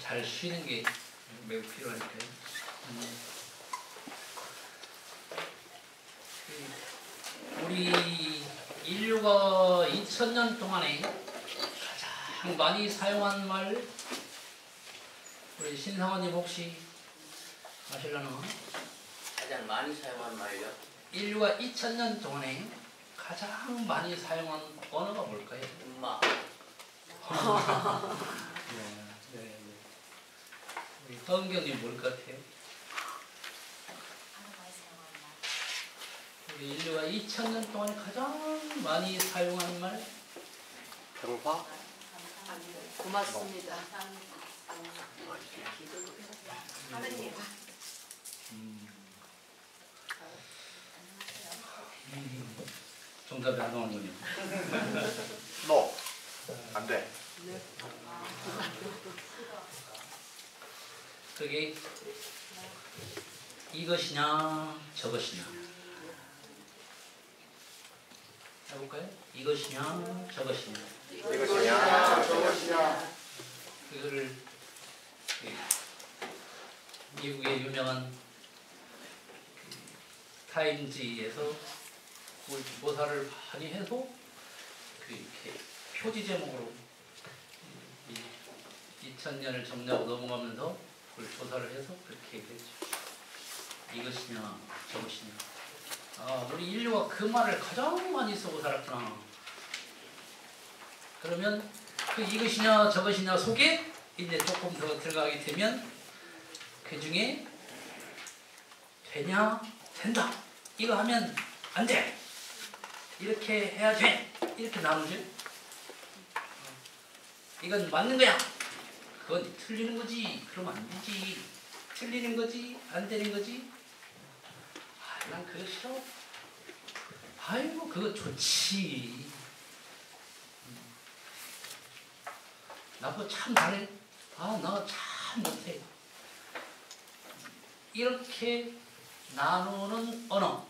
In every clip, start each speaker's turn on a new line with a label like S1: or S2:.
S1: 잘 쉬는 게 매우 필요하니까요. 우리 인류가 2000년 동안에 가장 많이 사용한 말, 우리 신상원님 혹시 아실려나?
S2: 가장 많이 사용한 말이요?
S1: 인류가 2000년 동안에 가장 많이 사용한 언어가 뭘까요?
S2: 엄마.
S1: 네. 우리 허은경님 뭘 것 같아요? 우리 인류가 2000년 동안에 가장 많이 사용한 말?
S3: 병화?
S4: 고맙습니다.
S5: 하느님.
S1: 정답이 안 나오는군요.
S3: 너. 안 돼.
S1: 그게 이것이냐 저것이냐 해볼까요? 이것이냐 저것이냐.
S3: 이것이냐 저것이냐.
S1: 그거를 미국의 유명한 타임지에서 모사를 많이 해서 이렇게 표지 제목으로 2000년을 정리하고 넘어가면서 그걸 조사를 해서 그렇게 얘기했죠. 이것이냐 저것이냐. 아, 우리 인류가 그 말을 가장 많이 쓰고 살았구나. 그러면 그 이것이냐 저것이냐 속에 이제 조금 더 들어가게 되면 그 중에 되냐 된다 이거 하면 안 돼 이렇게 해야 돼 이렇게 나누죠. 이건 맞는 거야 그건 틀리는 거지 그러면 안 되지 틀리는 거지 안 되는 거지. 아, 난 그거 싫어. 아이고 그거 좋지. 나 그거 참 잘해. 아, 나 참 못해. 이렇게 나누는 언어.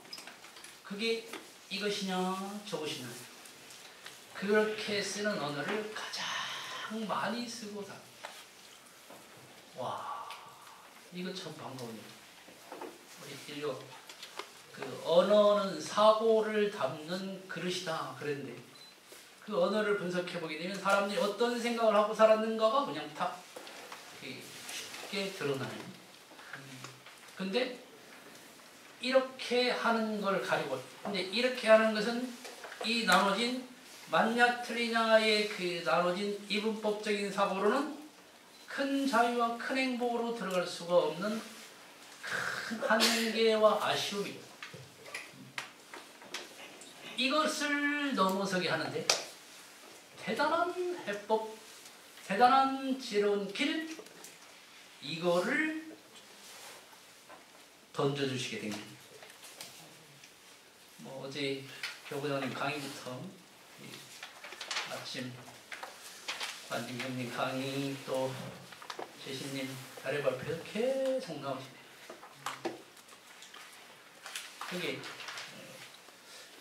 S1: 그게 이것이냐 저것이냐. 그렇게 쓰는 언어를 가장 많이 쓰고 살. 와, 이거 참 반가워요. 우리 인류 그 언어는 사고를 담는 그릇이다 그랬는데 그 언어를 분석해 보게 되면 사람들이 어떤 생각을 하고 살았는가가 그냥 딱 쉽게 드러나요. 근데 이렇게 하는 걸 가리고, 근데 이렇게 하는 것은 이 나눠진 맞냐 틀리냐의 그 나눠진 이분법적인 사고로는 큰 자유와 큰 행복으로 들어갈 수가 없는 큰 한계와 아쉬움이고, 이것을 넘어서게 하는데 대단한 해법, 대단한 지혜로운 길, 이거를 던져주시게 된 겁니다. 뭐 어제 교부장님 강의부터 아침 관진경님 강의 또 제신님 달의 발표 계속 나오십니다. 그게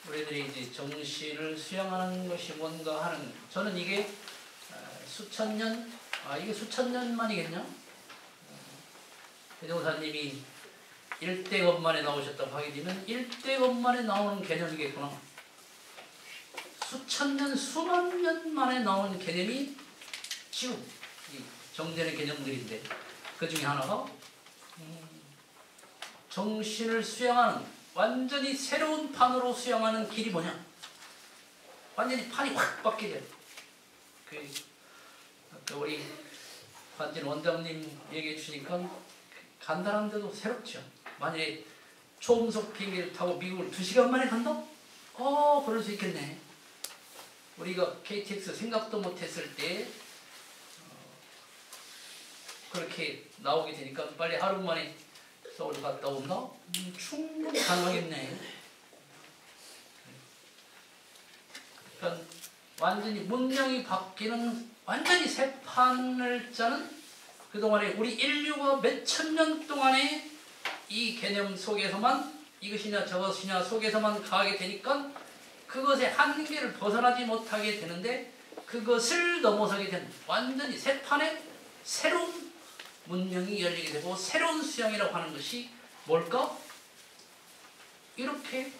S1: 우리들이 이제 정신을 수양하는 것이 뭔가 하는, 저는 이게 수천 년, 이게 수천 년 만이겠냐? 대종사님이 일대급 만에 나오셨다고 하게 되면 일대급 만에 나오는 개념이겠구나. 수천 년, 수만 년 만에 나오는 개념이 지금 정되는 개념들인데 그 중에 하나가 정신을 수양하는, 완전히 새로운 판으로 수양하는 길이 뭐냐? 완전히 판이 확 바뀌게 돼요. 아까 우리 관진 원장님 얘기해 주시니까 간단한데도 새롭죠. 만약에 초음속 비행기를 타고 미국을 2시간 만에 간다? 그럴 수 있겠네. 우리가 KTX 생각도 못했을 때 그렇게 나오게 되니까 빨리 하루 만에 서울 갔다 온다? 충분히 가능하겠네. 그러니까 완전히 문명이 바뀌는 완전히 새 판을 짜는, 그동안에 우리 인류가 몇천 년 동안에 이 개념 속에서만, 이것이냐 저것이냐 속에서만 가게 되니까 그것의 한계를 벗어나지 못하게 되는데, 그것을 넘어서게 되는 완전히 새 판의 새로운 문명이 열리게 되고 새로운 수양이라고 하는 것이 뭘까? 이렇게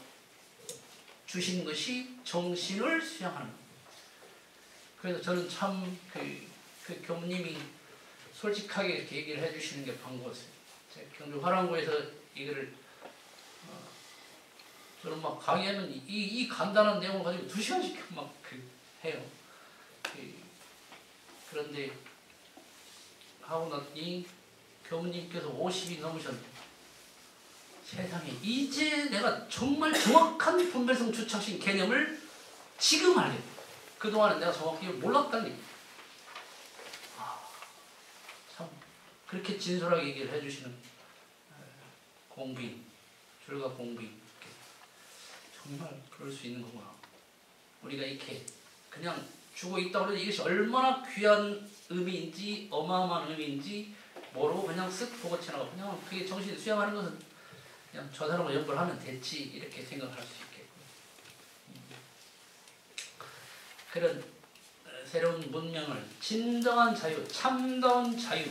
S1: 주신 것이 정신을 수양하는 것. 그래서 저는 참 그 교무님이 솔직하게 이렇게 얘기를 해주시는 게 반가웠어요. 제가 경주 화랑고에서 이거를 저는 막 강의하면 이 간단한 내용을 가지고 2시간씩 막 해요. 그런데 하고 나니 교무님께서 50이 넘으셨는데 세상에 이제 내가 정말 정확한 분별성 주착신 개념을 지금 알게 돼. 그동안은 내가 정확히 몰랐다는 얘기. 참 그렇게 진솔하게 얘기를 해주시는 공부인, 줄과 공부인 정말 그럴 수 있는 거구나. 우리가 이렇게 그냥 주고 있다고 해도 이것이 얼마나 귀한 의미인지 어마어마한 의미인지 모르고 그냥 쓱 보고 지나가고 그냥 그게 정신이 수양하는 것은 그냥 저 사람과 연결을 하면 됐지 이렇게 생각할 수 있겠고 그런 새로운 문명을 진정한 자유, 참다운 자유,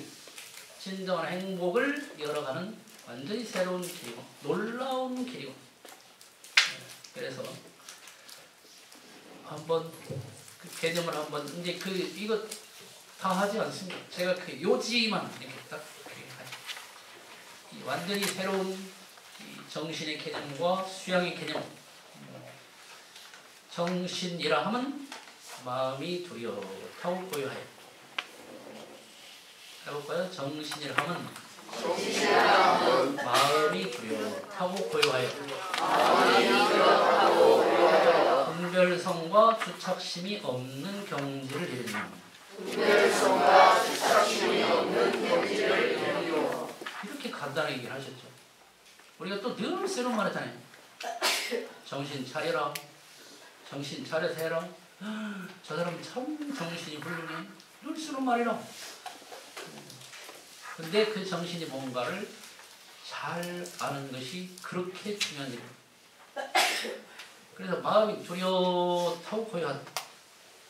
S1: 진정한 행복을 열어가는 완전히 새로운 길이고 놀라운 길이고 그래서 한번 그 개념을 한번 이제 이거 다 하지 않습니다. 제가 그 요지만 이렇게 딱 하죠. 완전히 새로운 이 정신의 개념과 수양의 개념. 정신이라 하면 마음이 두려하고 고요하여. 해볼까요? 정신이라 하면 마음이 두려하고 고요하여. 분별성과 주착심이 없는 경지를 이루는. 이렇게 간단하게 얘기를 하셨죠. 우리가 또 늘 새로운 말 하잖아요. 정신 차려라. 정신 차려서 해라. 저 사람 참 정신이 훌륭해. 늘 쓰는 말이라. 근데 그 정신이 뭔가를 잘 아는 것이 그렇게 중요한 일입니다. 그래서 마음이 두려하고 고요하다.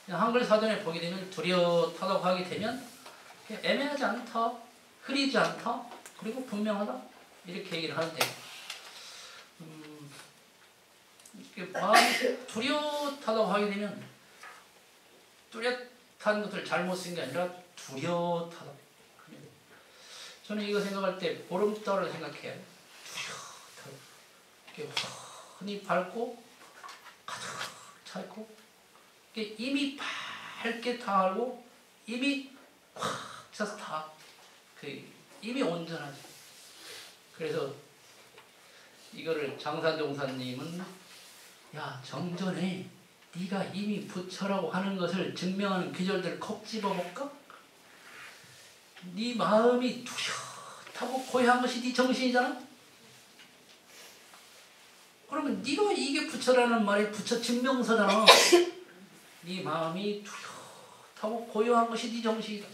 S1: 한글 사전에 보게 되면 두려하다고 하게 되면 애매하지 않다, 흐리지 않다, 그리고 분명하다 이렇게 얘기를 하는데 마음이 두려하다고 하게 되면 뚜렷한 것을 잘못 쓴 게 아니라 두려하다. 저는 이거 생각할 때 보름달을 생각해요. 두려하다. 이렇게 흔히 밝고 가득 차 있고 이미 밝게 다 알고 이미 확 차서 다 이미 온전하지. 그래서 이거를 장산종사님은 야 정전에 네가 이미 부처라고 하는 것을 증명하는 귀절들을 콕 집어볼까? 네 마음이 뚜렷하고 고요한 것이 네 정신이잖아? 그러면 네가 이게 부처라는 말이 부처 증명서잖아. 네 마음이 뚜렷하고 고요한 것이 네 정신이다.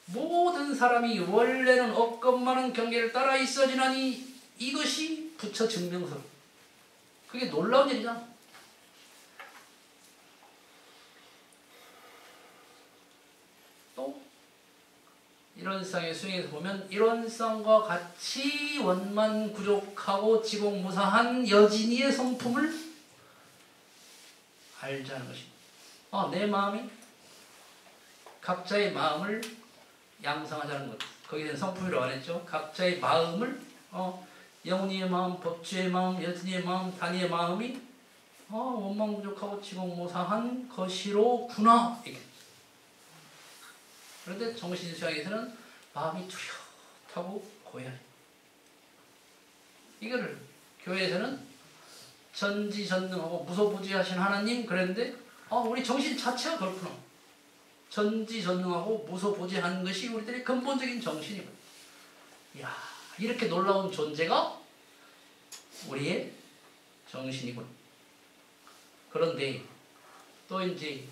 S1: 모든 사람이 원래는 없건만한 경계를 따라 있어지나니 이것이 부처 증명서. 그게 놀라운 일이잖아. 또 일원상의 수행에서 보면 일원상과 같이 원만 구족하고 지공무사한 여진이의 성품을 알자는 것입니다. 내 마음이 각자의 마음을 양성하자는 것. 거기에 대한 성품이라고 안 했죠. 각자의 마음을 영혼의 마음, 법주의 마음, 여진의 마음, 단위의 마음이 원만 구족하고 지공무사한 것이로구나. 그런데 정신 수양에서는 마음이 뚜렷하고 고요해. 이거를 교회에서는 전지전능하고 무소부지하신 하나님 그랬는데 우리 정신 자체가 그렇구나. 전지전능하고 무소부지한 것이 우리들의 근본적인 정신이거든. 이야, 이렇게 놀라운 존재가 우리의 정신이군. 그런데 또 이제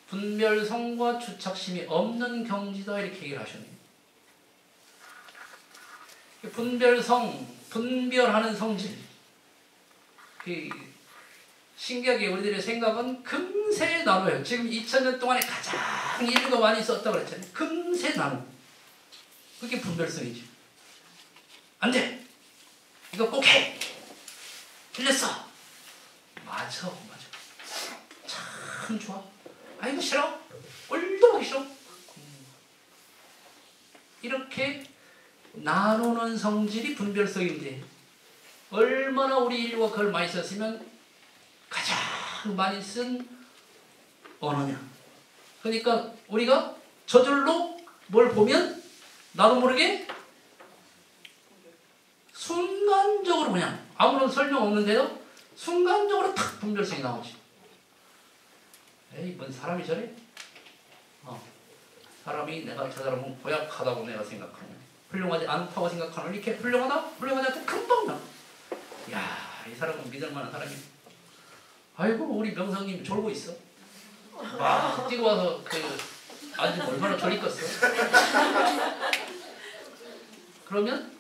S1: 분별성과 주착심이 없는 경지다 이렇게 얘기를 하셨네요. 분별성, 분별하는 성질. 신기하게 우리들의 생각은 금세 나눠요. 지금 2000년 동안에 가장 인류가 많이 썼다고 그랬잖아요. 금세 나눠. 그게 분별성이지. 안 돼. 이거 꼭 해. 틀렸어. 맞아. 참 좋아. 아이고 싫어. 꼴도 보기 싫어. 이렇게 나누는 성질이 분별성인데 얼마나 우리 인류가 그걸 많이 썼으면 가장 많이 쓴 언어냐. 그러니까 우리가 저절로 뭘 보면 나도 모르게 순간적으로 그냥 아무런 설명 없는데도 순간적으로 탁 분별성이 나오지. 에이 뭔 사람이 저래? 사람이 내가 저 사람은 고약하다고 내가 생각하는 훌륭하지 않다고 생각하는 이렇게 훌륭하지 않다 금방 나. 야, 이 사람은 믿을만한 사람이야. 아이고 우리 명성님 졸고 있어. 막 뛰고 와서 앉으면 얼마나 졸리겠어. 그러면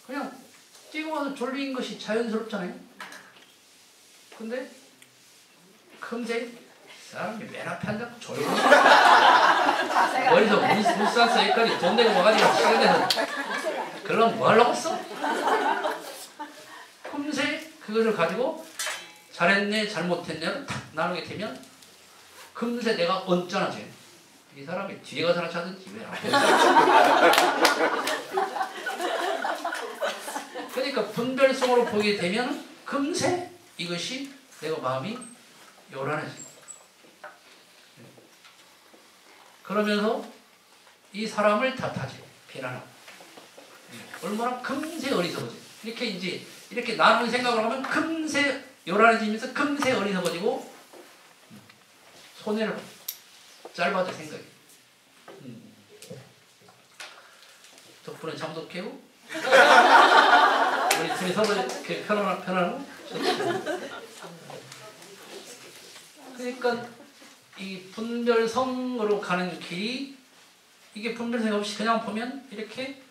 S1: 그냥 뛰고 와서 졸린 것이 자연스럽잖아요. 근데 금세 사람이 맨 앞에 앉아서 졸고 어디서 못 샀어 여기까지 돈 내고 와가지고 시간 내서 그러면 뭐 하려고 했어? 금세 그것을 가지고 잘했네 잘못했네를 탁 나누게 되면 금세 내가 언짢아져요. 이 사람이 뒤에 가서 하든지 왜 앞에 그러니까 분별성으로 보게 되면 금세 이것이 내가 마음이 요란해져요. 그러면서 이 사람을 탓하지 비난하고 얼마나 금세 어리석어져. 이렇게 나누는 생각을 하면 금세 요란해지면서 금세 어리석어지고 손해를 짧아져 생각이. 덕분에 잠도 깨고 우리 둘이 서로 이렇게 편안하고. 그러니까 이 분별성으로 가는 길이 이게 분별성이 없이 그냥 보면 이렇게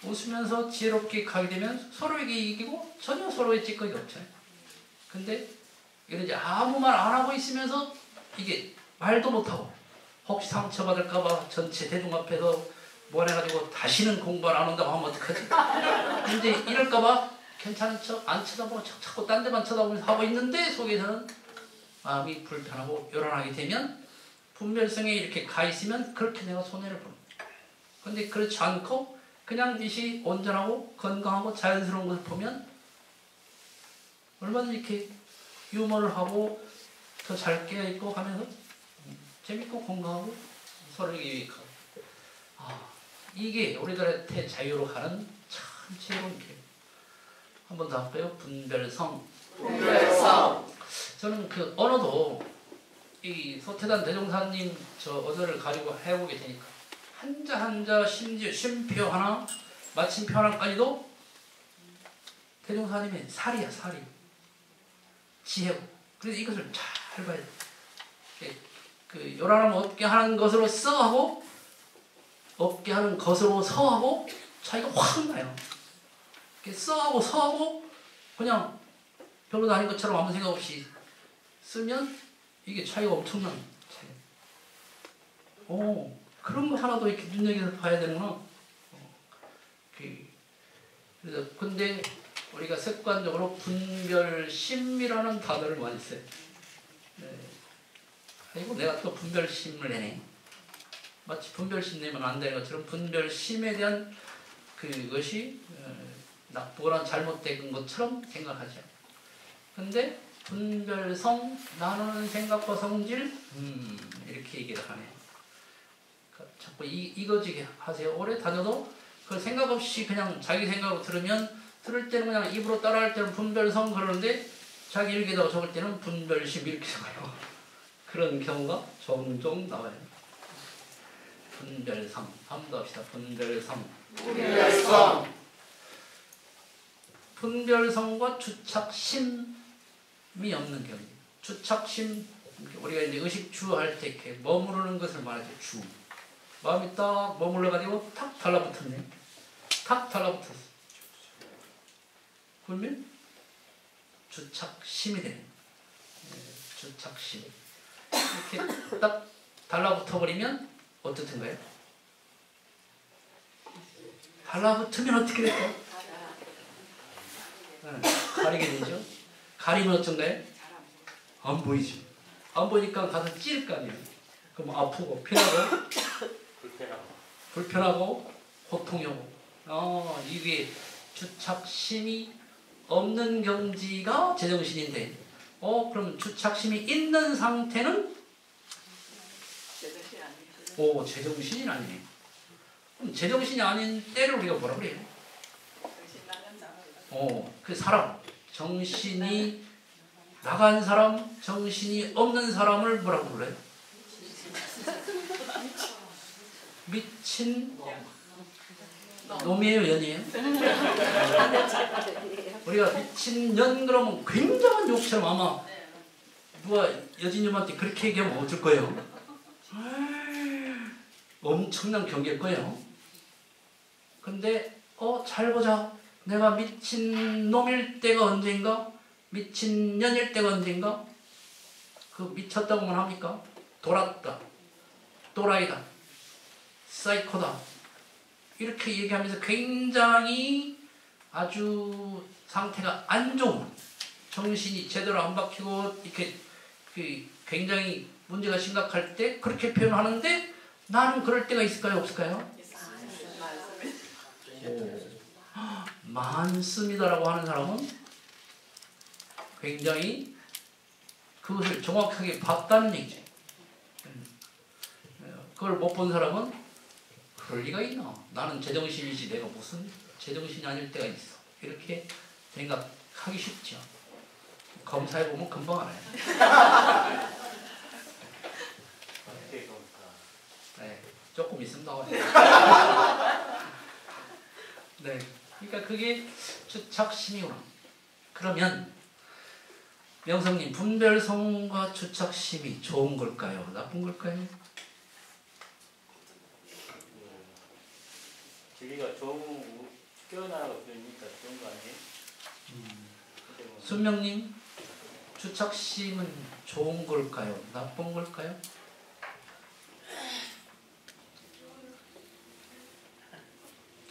S1: 웃으면서 지혜롭게 가게 되면 서로에게 이기고 전혀 서로의 찌꺼기 없잖아요. 근데 이런 아무 말 안 하고 있으면서 이게 말도 못하고 혹시 상처받을까봐 전체 대중 앞에서 뭐해가지고 다시는 공부 안 한다고 하면 어떡하지? 이제 이럴까봐 괜찮은 척 안 쳐다보고 자꾸 딴 데만 쳐다보면서 하고 있는데 속에서는 마음이 불편하고 요란하게 되면 분별성에 이렇게 가 있으면 그렇게 내가 손해를 보는 거예요. 근데 그렇지 않고 그냥 이것이 온전하고 건강하고 자연스러운 것을 보면 얼마든지 이렇게 유머를 하고 더 잘 깨어있고 하면서 재밌고 건강하고 서로에게 유익하고. 이게 우리들한테 자유로 가는 참 지혜로운 길이에요. 한 번 더 할까요? 분별성. 저는 그 언어도 이 소태단 대종사님 저 언어를 가지고 해보게 되니까 한자 한자 심지어 쉼표 하나 마침표 하나까지도 대종사님의 살이야 살이 지혜고. 그래서 이것을 잘 봐야 돼. 그 요란하면 없게 하는 것으로 써 하고 없게 하는 것으로 서 하고 차이가 확 나요. 이렇게 써 하고 서 하고 그냥 별로 아닌 것처럼 아무 생각 없이 쓰면 이게 차이가 엄청난 차이. 그런 거 하나도 이렇게 눈여겨서 봐야 되는구나. 그래서 근데 우리가 습관적으로 분별심이라는 단어를 많이 써요. 아이고 내가 또 분별심을 내네. 마치 분별심 내면 안 되는 것처럼 분별심에 대한 그것이 나쁘거나 잘못된 것처럼 생각하죠. 근데 분별성, 나누는 생각과 성질 이렇게 얘기를 하네요. 자꾸 이거지게 하세요. 오래 다녀도 그 생각 없이 그냥 자기 생각으로 들을 때는 그냥 입으로 따라할 때는 분별성 그러는데 자기 일기에다가 적을 때는 분별심 이렇게 적어요. 그런 경우가 종종 나와요. 분별성. 한번 더 합시다. 분별성. 분별성과 주착심이 없는 경우. 주착심, 우리가 이제 의식주 할 때 이렇게 머무르는 것을 말하죠. 주. 마음이 딱 머물러가지고 탁 달라붙었네. 탁 달라붙었어. 그러면 주착심이 되는 주착심. 이렇게 딱 달라붙어 버리면 어떻든가요? 달라붙으면 어떻게 될까요? 가리게 되죠. 가리면 어쩐가요? 안 보이죠. 안 보니까 가서 찌를 거 아니에요. 그럼 아프고 편하고 불편하고 고통이 오고. 이게 주착심이 없는 경지가 제정신인데, 그럼 주착심이 있는 상태는 제정신이 아니네. 그럼 제정신이 아닌 때를 우리가 뭐라 그래요? 그 사람, 정신이 나간 사람, 정신이 없는 사람을 뭐라고 불러요? 미친 놈이에요, 연이에요? 우리가 미친년 그러면 굉장한 욕처럼 아마 누가 여진님한테 그렇게 얘기하면 어쩔 거예요? 엄청난 경계일 거예요. 근데 잘 보자. 내가 미친 놈일 때가 언제인가? 미친 년일 때가 언제인가? 그 미쳤다고만 합니까? 돌았다. 또라이다. 사이코다. 이렇게 얘기하면서 굉장히 아주 상태가 안 좋은, 정신이 제대로 안 박히고 이렇게 굉장히 문제가 심각할 때 그렇게 표현하는데, 나는 그럴 때가 있을까요? 없을까요? 많습니다라고 하는 사람은 굉장히 그것을 정확하게 봤다는 얘기죠. 그걸 못 본 사람은 그럴 리가 있나? 나는 제정신이지 내가 무슨 제정신이 아닐 때가 있어. 이렇게 생각하기 쉽죠. 검사해보면 금방 알아요. 네, 조금 있으면 나와요. 네, 그러니까 그게 주착심이구나. 그러면 명성님, 분별성과 주착심이 좋은 걸까요? 나쁜 걸까요?
S4: 진리가 좋은, 깨어나라고 그러니까 좋은 거 아니에요?
S1: 순명님, 주착심은 좋은 걸까요? 나쁜 걸까요?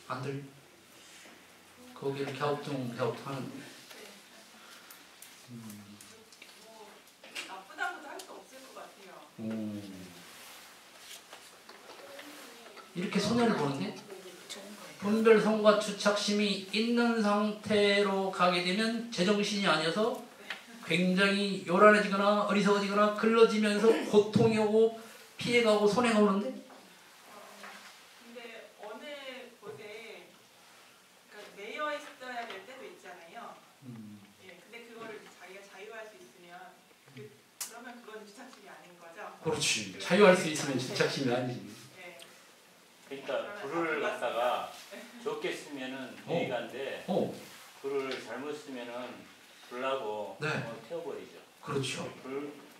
S1: 안 들려? 거기를 갸우뚱하는.
S5: 나쁘다고도 할 수 없을 것 같아요.
S1: 이렇게 손해를 보는데, 분별성과 주착심이 있는 상태로 가게 되면 제정신이 아니어서 굉장히 요란해지거나 어리석어지거나 글러지면서 고통이 오고 피해가고 손해가 오는데,
S5: 근데 어느 곳에 그러니까 매여 있어야 될 때도 있잖아요. 예, 근데 그거를 자기가 자유할 수 있으면 그러면 그건 주착심이 아닌 거죠.
S1: 그렇지. 자유할 수 있으면 주착심이 아니지.
S5: 예.
S4: 그러니까 불을 갖다가 좋게 쓰면은 유익한데 불을 잘못 쓰면은 불나고
S1: 네.
S4: 태워버리죠.
S1: 그렇죠.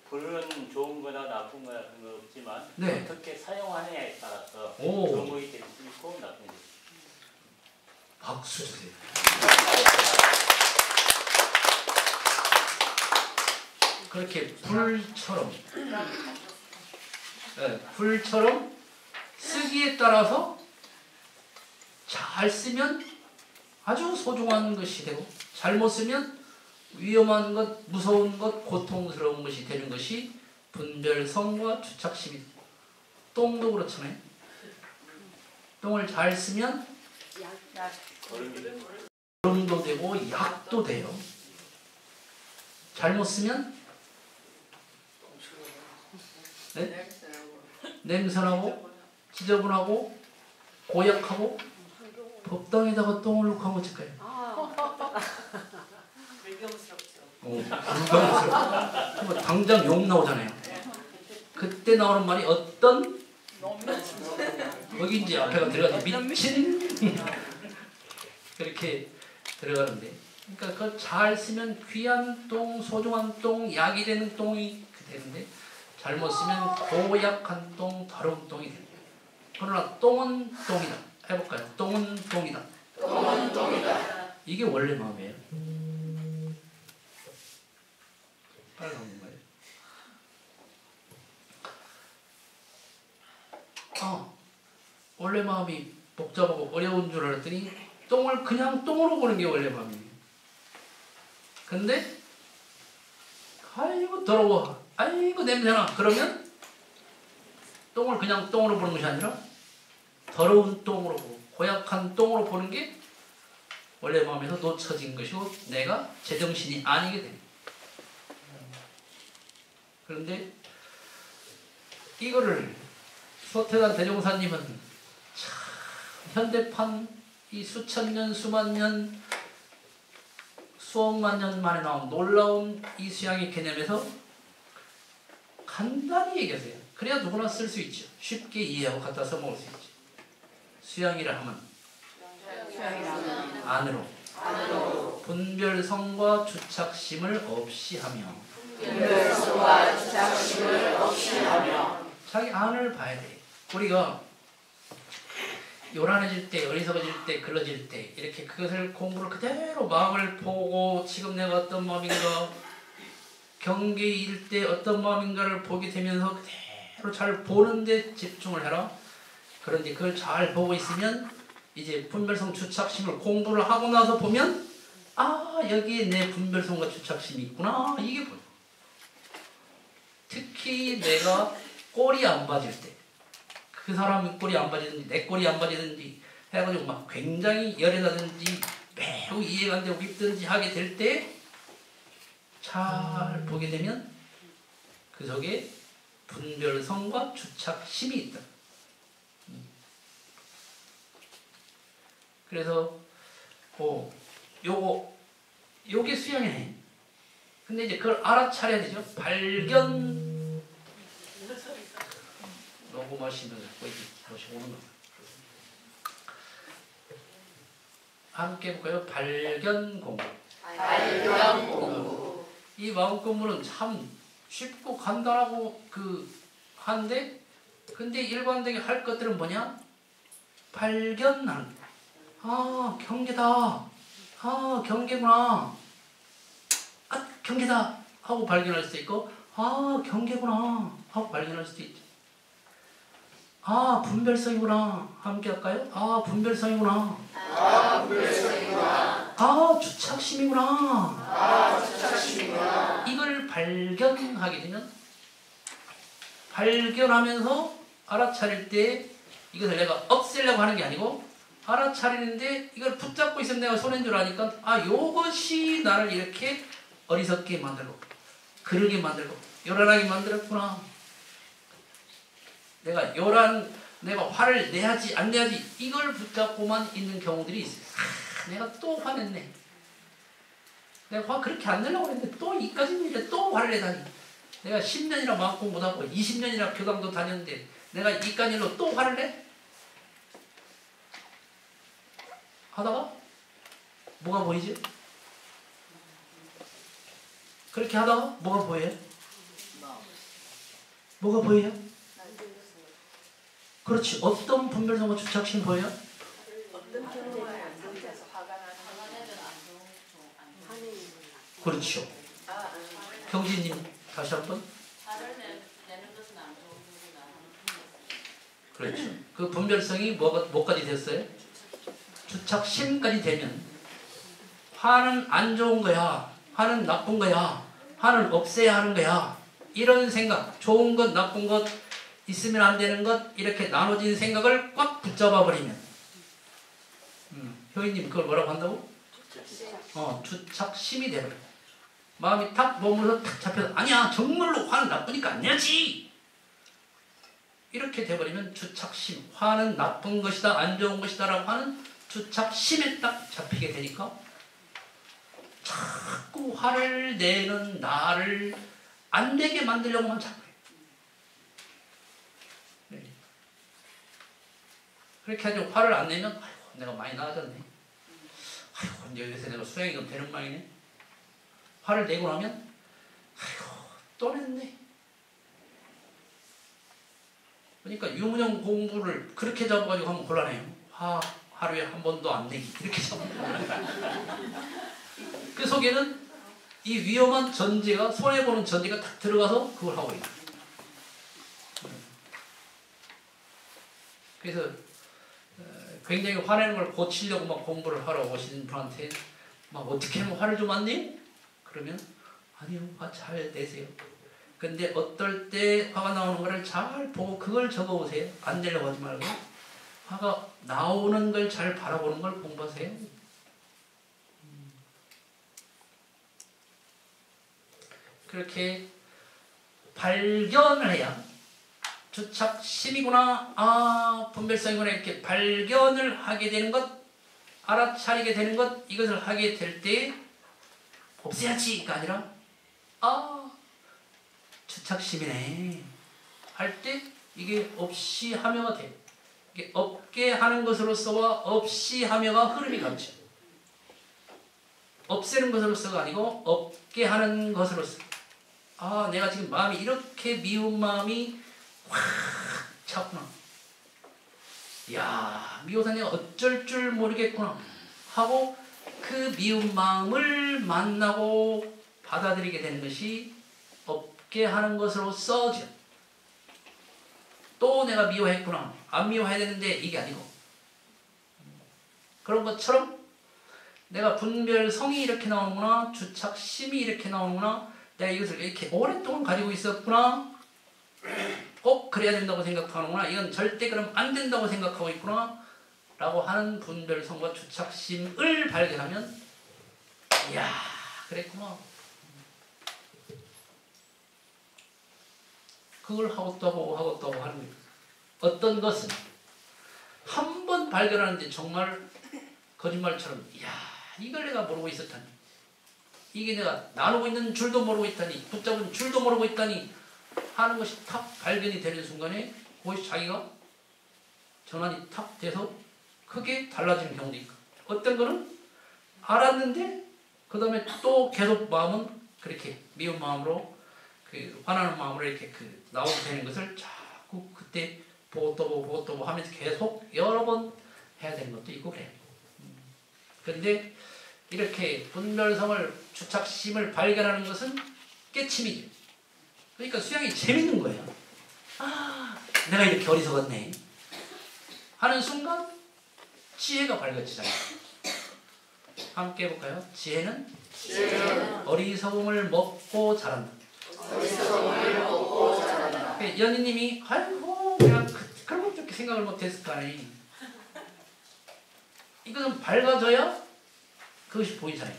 S4: 불은 좋은 거나 나쁜 거나 그런 거 없지만
S1: 네.
S4: 어떻게 사용하느냐에 따라서 좋은 거이 될 수 있고 나쁜 게 될 수 있고.
S1: 박수 주세요. 그렇게 불처럼, 네, 불처럼 쓰기에 따라서 잘 쓰면 아주 소중한 것이 되고, 잘못 쓰면 위험한 것, 무서운 것, 고통스러운 것이 되는 것이 분별성과 주착심이다. 똥도 그렇잖아요. 똥을 잘 쓰면 거름도 되고 약도 돼요. 잘못 쓰면 네? 냄새나고 지저분하고 고약하고, 법당에다가 똥을 놓고 하면 어쩔까요?
S5: 불경스럽죠.
S1: 불경스러워. 당장 욕 나오잖아요. 그때 나오는 말이 어떤, 거기 이제 앞에가 들어가서 미친 그렇게 들어가는데, 그러니까 그걸 잘 쓰면 귀한 똥, 소중한 똥, 약이 되는 똥이 되는데, 잘못 쓰면 고약한 똥, 더러운 똥이 됩니다. 그러나 똥은 똥이다. 해볼까요? 똥은 똥이다. 똥은 똥이다. 이게 원래 마음이에요. 마음이 복잡하고 어려운 줄 알았더니 똥을 그냥 똥으로 보는 게 원래 마음이에요. 근데 아이고 더러워, 아이고 냄새나, 그러면 똥을 그냥 똥으로 보는 것이 아니라 더러운 똥으로 보고 고약한 똥으로 보는 게 원래 마음에서 놓쳐진 것이고 내가 제정신이 아니게 됩니다. 그런데 이거를 서태단 대종사님은 참 현대판 이 수천 년, 수만 년, 수억만 년 만에 나온 놀라운 이 수양의 개념에서 간단히 얘기하세요. 그래야 누구나 쓸 수 있죠. 쉽게 이해하고 갖다 써먹을 수 있죠. 수양이라 하면 안으로 분별성과 주착심을 없이 하며 자기 안을 봐야 돼. 우리가 요란해질 때, 어리석어질 때, 글러질 때 이렇게 그것을 공부를 그대로 마음을 보고 지금 내가 어떤 마음인가, 경계일 때 어떤 마음인가를 보게 되면서 그대로 잘 보는데 집중을 해라. 그런데 그걸 잘 보고 있으면 이제 분별성 주착심을 공부를 하고 나서 보면 아 여기에 내 분별성과 주착심이 있구나 이게 보여. 특히 내가 꼴이 안 맞을 때, 그 사람이 꼴이 안 맞이든지 내 꼴이 안 맞이든지 해가지고 막 굉장히 열애나든지 매우 이해가 안 되고 깊든지 하게 될 때 잘 보게 되면 그 속에 분별성과 주착심이 있다. 그래서 요게 수양이네. 근데 이제 그걸 알아차려야 되죠. 발견 녹음하시면 다시 오는 거. 함께 해볼까요? 발견 공부. 이 마음 공부는 참 쉽고 간단하고 한데 근데 일관되게 할 것들은 뭐냐? 발견하는 거. 아 경계다. 아 경계구나. 아 경계다 하고 발견할 수도 있고 아 경계구나 하고 발견할 수도 있죠. 아 분별성이구나. 함께 할까요? 아 분별성이구나. 아 주착심이구나. 이걸 발견하게 되면 발견하면서 알아차릴 때 이것을 내가 없애려고 하는 게 아니고 알아차리는데 이걸 붙잡고 있으면 내가 손해인 줄 아니까 아 요것이 나를 이렇게 어리석게 만들고 그러게 만들고 요란하게 만들었구나. 내가 화를 내야지 안 내야지 이걸 붙잡고만 있는 경우들이 있어요. 아, 내가 또 화냈네. 내가 화 그렇게 안 내려고 했는데 또 이까지는 이제 또 화를 내다니. 내가 10년이나 마음 공부 못하고 20년이나 교당도 다녔는데 내가 이까지 일로 또 화를 내? 하다가 뭐가 보이지? 그렇게 하다가 뭐가 보여요? 뭐가 보여요? 그렇지. 어떤 분별성과 주착심 보여요? 그렇죠. 경진님 다시 한번. 그렇죠. 그 분별성이 뭐까지 됐어요? 주착심까지 되면 화는 안 좋은 거야. 화는 나쁜 거야. 화는 없애야 하는 거야. 이런 생각, 좋은 것, 나쁜 것, 있으면 안 되는 것, 이렇게 나눠진 생각을 꽉 붙잡아 버리면 효인님 그걸 뭐라고 한다고? 주착심이 되버려. 마음이 탁 머물러서 탁 잡혀서 아니야 정말로 화는 나쁘니까 안 내야지 이렇게 돼버리면 주착심, 화는 나쁜 것이다 안 좋은 것이다 라고 하는 주착심에 딱 잡히게 되니까 자꾸 화를 내는 나를 안 내게 만들려고만 자꾸 해요. 네. 그렇게 하죠. 화를 안 내면 아이고 내가 많이 나아졌네. 아이고 이제 요새 내가 수양이 좀 되는 모양이네. 화를 내고 나면 아이고 또 냈네. 그러니까 유무정 공부를 그렇게 잡아가지고 하면 곤란해요. 하루에 한 번도 안 내기 이렇게 잡아요. 그 속에는 이 위험한 전제가 손해보는 전제가 딱 들어가서 그걸 하고 있어요. 그래서 굉장히 화내는 걸 고치려고 막 공부를 하러 오시는 분한테 막 어떻게 하면 화를 좀 안 내? 그러면 아니요, 화 잘 내세요. 근데 어떨 때 화가 나오는 거를 잘 보고 그걸 적어보세요. 안 내려고 하지 말고 화가 나오는 걸 잘 바라보는 걸 공부하세요. 그렇게 발견을 해야 주착심이구나, 아 분별성이구나 이렇게 발견을 하게 되는 것, 알아차리게 되는 것, 이것을 하게 될 때 없애야지가 아니라 아 주착심이네 할 때 이게 없이 하며가 돼. 이게 없게 하는 것으로서와 없이 하며가 흐름이 같죠. 없애는 것으로서가 아니고 없게 하는 것으로서. 아 내가 지금 마음이 이렇게 미운 마음이 확 찼구나. 야 미워서 내가 어쩔 줄 모르겠구나 하고 그 미운 마음을 만나고 받아들이게 되는 것이 없게 하는 것으로서죠. 또 내가 미워했구나, 안 미워해야 되는데 이게 아니고 그런 것처럼 내가 분별성이 이렇게 나오는구나, 주착심이 이렇게 나오는구나, 내가 이것을 이렇게 오랫동안 가지고 있었구나, 꼭 그래야 된다고 생각하는구나, 이건 절대 그럼 안 된다고 생각하고 있구나 라고 하는 분별성과 주착심을 발견하면 이야 그랬구나. 그걸 하고 또 하고 하는 거예요. 어떤 것은 한 번 발견하는데 정말 거짓말처럼 이야 이걸 내가 모르고 있었다니, 이게 내가 나누고 있는 줄도 모르고 있다니, 붙잡은 줄도 모르고 있다니 하는 것이 탁 발견이 되는 순간에 그것이 자기가 전환이 탁 돼서 크게 달라지는 경우도 있고, 어떤 거는 알았는데 그 다음에 또 계속 마음은 그렇게 미운 마음으로 그 화나는 마음으로 이렇게 그 나오게 되는 것을 자꾸 그때 보고 또 보고 하면서 계속 여러 번 해야 되는 것도 있고 그래요. 그런데 이렇게 분별성을, 주착심을 발견하는 것은 깨침이죠. 그러니까 수양이 재밌는 거예요. 아 내가 이렇게 어리석었네 하는 순간 지혜가 밝아지잖아요. 함께 해볼까요? 지혜는 어리석음을 먹고 자란다. 연희님이 아이고 내가 그런 것 그렇게 생각을 못했을 거 아니. 이것은 밝아져야 그것이 보이잖아요.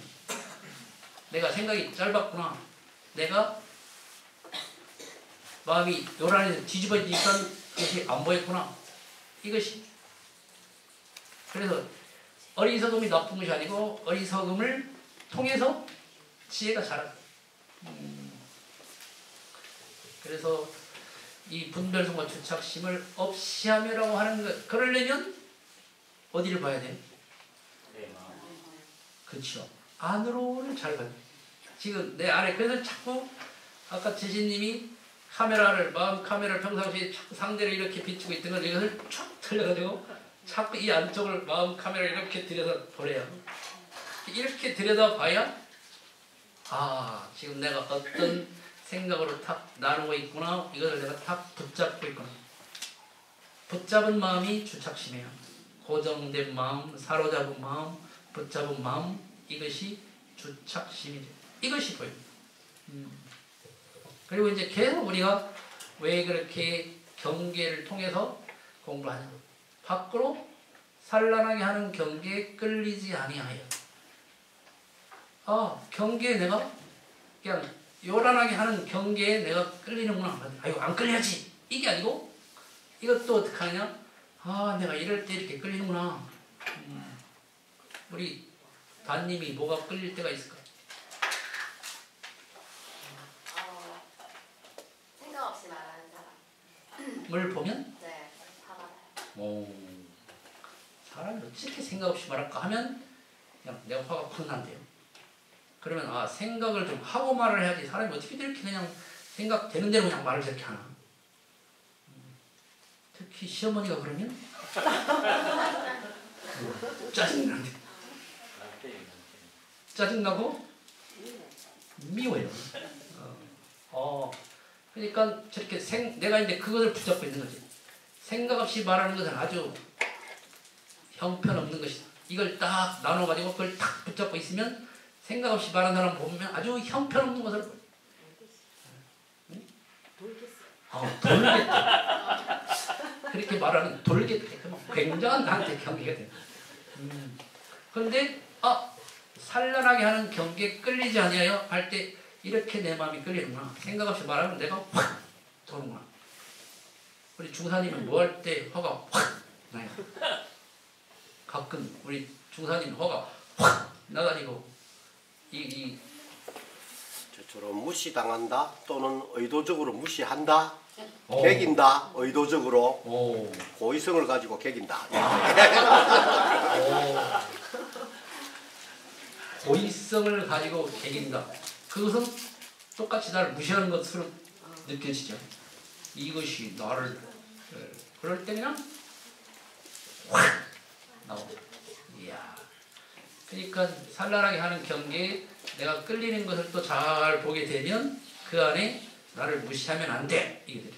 S1: 내가 생각이 짧았구나, 내가 마음이 요란해서 뒤집어지니까 그것이 안 보였구나, 이것이. 그래서 어리석음이 나쁜 것이 아니고 어리석음을 통해서 지혜가 자라요. 그래서 이 분별성과 주착심을 없이 하며라고 하는 것, 그러려면 어디를 봐야 돼요? 그렇죠. 안으로를 잘 봐야 돼요. 지금 내 안에, 그래서 자꾸 아까 지신님이 카메라를, 마음 카메라를 평상시에 상대를 이렇게 비추고 있던 걸 이것을 쫙 틀려가지고 자꾸 이 안쪽을 마음 카메라를 이렇게 들여다 보래요. 이렇게 들여다봐야 아 지금 내가 어떤 생각으로 탁 나누고 있구나, 이것을 내가 탁 붙잡고 있구나. 붙잡은 마음이 주착심이에요. 고정된 마음, 사로잡은 마음, 붙잡은 마음, 이것이 주착심이죠. 이것이 보여요. 그리고 이제 계속 우리가 왜 그렇게 경계를 통해서 공부를 하냐, 밖으로 산란하게 하는 경계에 끌리지 아니하여. 아 경계에 내가 그냥 요란하게 하는 경계에 내가 끌리는구나, 아이고 안 끌려야지, 이게 아니고 이것도 어떻게 하냐, 아 내가 이럴 때 이렇게 끌리는구나. 우리 단님이 뭐가 끌릴 때가 있을까?
S6: 생각 없이 말하는 사람.
S1: 뭘 보면?
S6: 네, 화가 나요.
S1: 오, 사람이 어떻게 생각 없이 말할까 하면 그냥 내가 화가 확 난대요. 그러면 아 생각을 좀 하고 말을 해야지, 사람이 어떻게 이렇게 그냥 생각되는 대로 그냥 말을 저렇게 하나. 특히 시어머니가 그러면 짜증나는데, 짜증나고 미워요. 그러니까 저렇게 내가 이제 그것을 붙잡고 있는 거지. 생각 없이 말하는 것은 아주 형편없는 것이다. 이걸 딱 나눠가지고 그걸 딱 붙잡고 있으면 생각 없이 말하는 사람 보면 아주 형편없는 것을 보여요. 돌겠다. 그렇게 말하는 돌겠다. 굉장한 나한테 경계가 된다. 그런데 산란하게 하는 경계에 끌리지 아니하여 할 때 이렇게 내 마음이 끌리는구나. 생각 없이 말하면 내가 확 도는구나. 우리 중사님은 뭐 할 때 화가 확 나요. 가끔 우리 중사님 화가 확 나가지고
S3: 저처럼 무시당한다 또는 의도적으로 무시한다,
S1: 오.
S3: 개긴다, 의도적으로
S1: 오.
S3: 고의성을 가지고 개긴다.
S1: 고의성을 가지고 개긴다. 그것은 똑같이 나를 무시하는 것으로 느껴지죠. 이것이 나를 그럴 때 그냥 확 나오죠. 이야. 그러니까 산란하게 하는 경계에 내가 끌리는 것을 또 잘 보게 되면 그 안에 나를 무시하면 안 돼. 이게 돼요.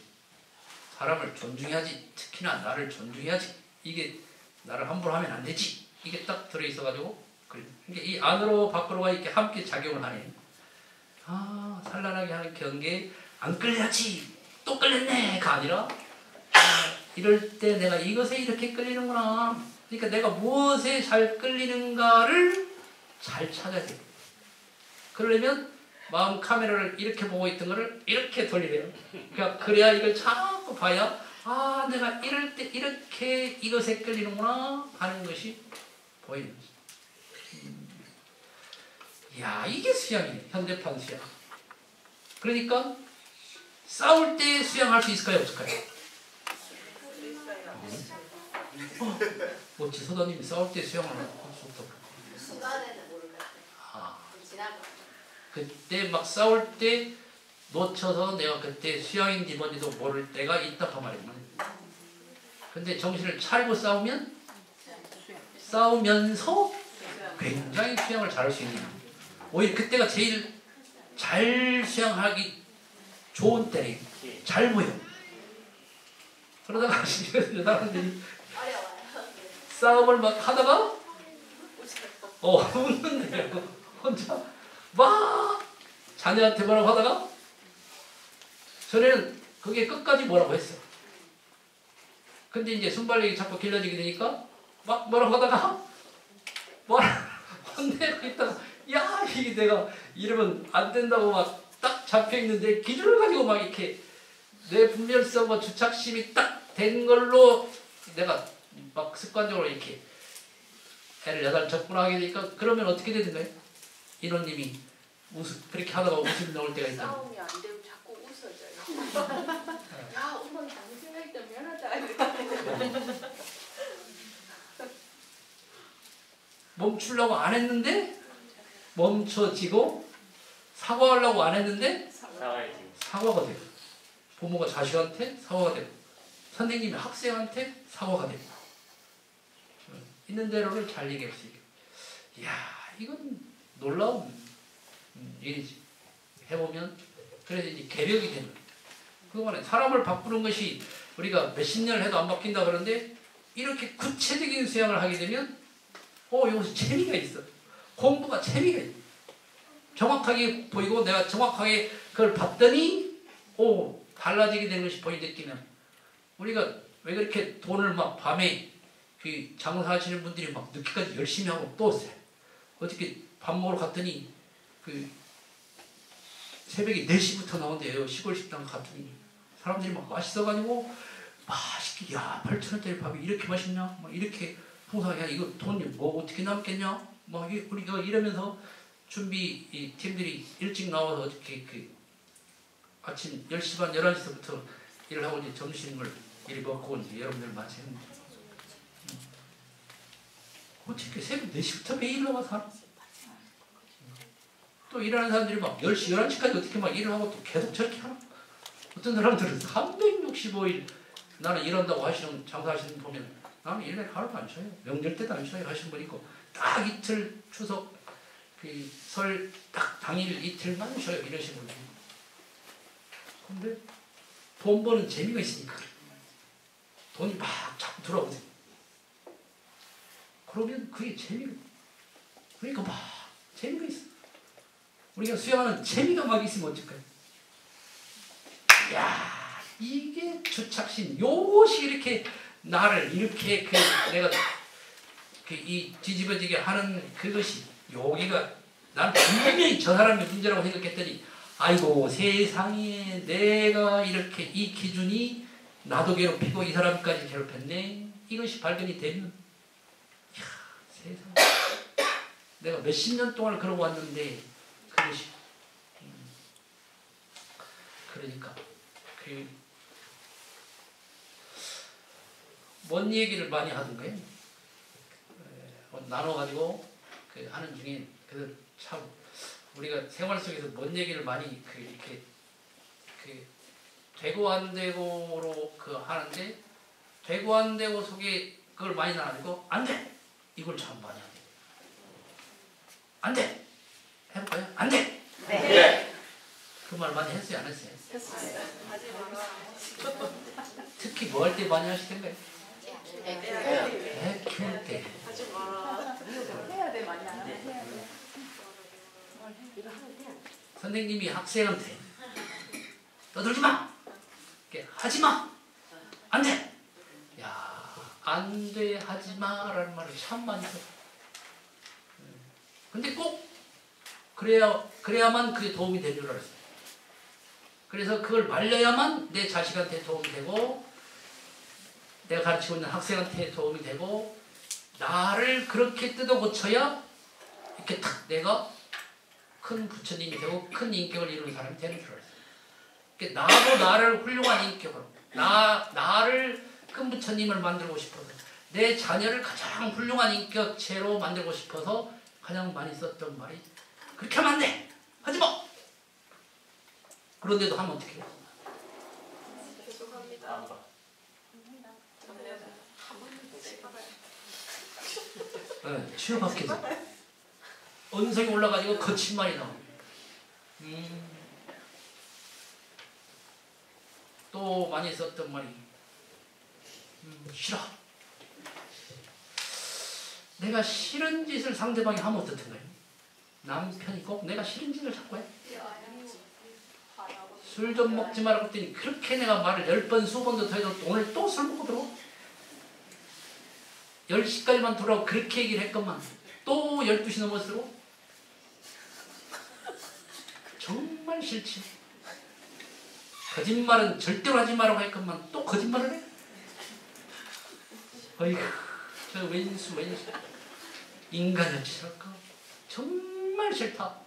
S1: 사람을 존중해야지. 특히나 나를 존중해야지. 이게 나를 함부로 하면 안 되지. 이게 딱 들어있어가지고 그러니까 이 안으로 밖으로가 이렇게 함께 작용을 하네. 산란하게 하는 경계에 안 끌려야지. 또 끌렸네가 아니라 이럴 때 내가 이것에 이렇게 끌리는구나. 그러니까 내가 무엇에 잘 끌리는가를 잘 찾아야 돼. 그러려면 마음 카메라를 이렇게 보고 있던 거를 이렇게 돌리래요. 그러니까 그래야 이걸 자꾸 봐야 내가 이럴 때 이렇게 이것에 끌리는구나 하는 것이 보이는 거지. 이야, 이게 수양이네. 현대판 수양. 그러니까 싸울 때 수양할 수 있을까요? 없을까요? 지소다님이 싸울 때 수양을 할 수 없다고.
S6: 순간에는 모를 것 같아요. 좀 지나고.
S1: 그때 막 싸울 때 놓쳐서 내가 그때 수양인지 뭔지도 모를 때가 있다 그 말이구나. 근데 정신을 차리고 싸우면서 굉장히 수양을 잘할 수 있는. 오히려 그때가 제일 잘 수양하기 좋은 때래. 잘 보여. 그러다가 사람들이 싸움을 막 하다가 웃는데요. 혼자 막 자녀한테 뭐라고 하다가 전에는 그게 끝까지 뭐라고 했어. 근데 이제 순발력이 자꾸 길러지게 되니까 막 뭐라고 하다가 혼내고 있다가 야, 이게 내가 이러면 안 된다고 막 딱 잡혀있는데 기준을 가지고 막 이렇게 내 분별성과 주착심이 딱 된 걸로 내가 막 습관적으로 이렇게 애를 여덟 접근하게 되니까 그러면 어떻게 되는가요? 인호님이 그렇게 하다가 웃음이 나올 때가 있다.
S7: 싸움이 안 되고 자꾸 웃어져요. 야, 엄마 당신할 때 미안하다.
S1: 멈추려고 안 했는데 멈춰지고 사과하려고 안 했는데 사과가 되고 부모가 자식한테 사과가 되고 선생님이 학생한테 사과가 되고 있는 대로를 잘 얘기할 수 있게. 이야, 이건 놀라운 일이지. 해보면 그래서 이제 개벽이 되는. 그거는 사람을 바꾸는 것이 우리가 몇십 년을 해도 안 바뀐다 그러는데 이렇게 구체적인 수양을 하게 되면 여기서 재미가 있어. 공부가 재미가 있어. 정확하게 보이고 내가 정확하게 그걸 봤더니 달라지게 되는 것이 보이 느끼면 우리가 왜 그렇게 돈을 막 밤에 그 장사하시는 분들이 막 늦게까지 열심히 하고 또 어저께 밥 먹으러 갔더니 그 새벽에 4시부터 나온대요. 시골 식당 갔더니 사람들이 막 맛있어가지고 맛있게 8,000원짜리 밥이 이렇게 맛있냐? 막 이렇게 통상에 이거 돈이 뭐 어떻게 남겠냐? 막 우리가 이러면서 준비 팀들이 일찍 나와서 어떻게 그 아침 10시 반 11시부터 일을 하고 이제 점심을 이리 먹고 이제 여러분들 마치 했는데 어떻게 새벽 4시부터 매일 나와서 또 일하는 사람들이 막 10시 11시까지 어떻게 막 일을 하고 또 계속 저렇게 하나? 어떤 사람들은 365일 나는 일한다고 하시는 장사하시는 분 보면 나는 1년에 하루도 안 쉬어요. 명절 때도 안 쉬어요 하시는 분 있고 딱 이틀 추석 설 딱 당일 이틀만 쉬어요 이러시는 분이. 근데 돈 버는 재미가 있으니까 돈이 막 자꾸 들어오거든요. 그러면 그게 재미가, 그러니까 막 재미가 있어. 우리가 수영하는 재미가 막 있으면 어쩔까요? 야, 이게 주착심. 요것이 이렇게 나를 이렇게 내가 이 뒤집어지게 하는 그것이, 여기가 난 분명히 저 사람의 문제라고 생각했더니, 아이고 세상에 내가 이렇게 이 기준이 나도 괴롭히고 이 사람까지 괴롭혔네. 이것이 발견이 되면, 이야, 세상, 내가 몇십 년 동안 그러고 왔는데 그것이, 그러니까 뭔 얘기를 많이 하던가요? 나눠가지고 하는 중에, 그래서 참 우리가 생활 속에서 뭔 얘기를 많이 이렇게 되고 안 되고로 하는데, 되고 안 되고 속에 그걸 많이 나누고, 안 돼! 이걸 참 많이 하네. 안 돼! 해볼까요? 안 돼!
S2: 네.
S1: 그 말 많이 했어요? 안 했어요?
S5: 했어요. 하지 마라.
S1: 특히 뭐 할 때 많이 하시던가요?
S5: 네.
S1: 애 키울 때.
S5: 하지 마라.
S7: 해야 돼, 많이 안 하면 해야 돼.
S1: 선생님이 학생한테 떠들지 마! 하지 마! 안 돼! 야, 안 돼, 하지 마라는 말을 참 많이 써. 근데 꼭 그래야만 그게 도움이 되는 줄 알았어요. 그래서 그걸 말려야만 내 자식한테 도움이 되고, 내가 가르치고 있는 학생한테 도움이 되고, 나를 그렇게 뜯어 고쳐야 이렇게 탁 내가 큰 부처님이 되고 큰 인격을 이루는 사람이 되는 줄 알았어요. 그러니까 나도 나를 훌륭한 인격으로, 나를 큰 부처님을 만들고 싶어서, 내 자녀를 가장 훌륭한 인격체로 만들고 싶어서 가장 많이 썼던 말이, 그렇게 하면 안 돼! 하지 마! 그런데도 하면 어떻게 해요?
S5: 죄송합니다.
S1: 네, 취업합겠죠. 언성이 올라가지고 거친 말이 나와. 또 많이 썼던 말이, 싫어. 내가 싫은 짓을 상대방이 하면 어떻던가요? 남편이 꼭 내가 싫은 짓을 자꾸 해. 술 좀 먹지 말라고 했더니 그렇게 내가 말을 10번, 20번도 더 해도 오늘 또 술 먹고 들어와. 10시까지만 들어오고 그렇게 얘기를 했건만 또 12시 넘었으로 정말 싫지. 거짓말은 절대로 하지 말라고 했건만 또 거짓말을 해. 어이구, 저 왼수 인간이었을까? 정말 싫다.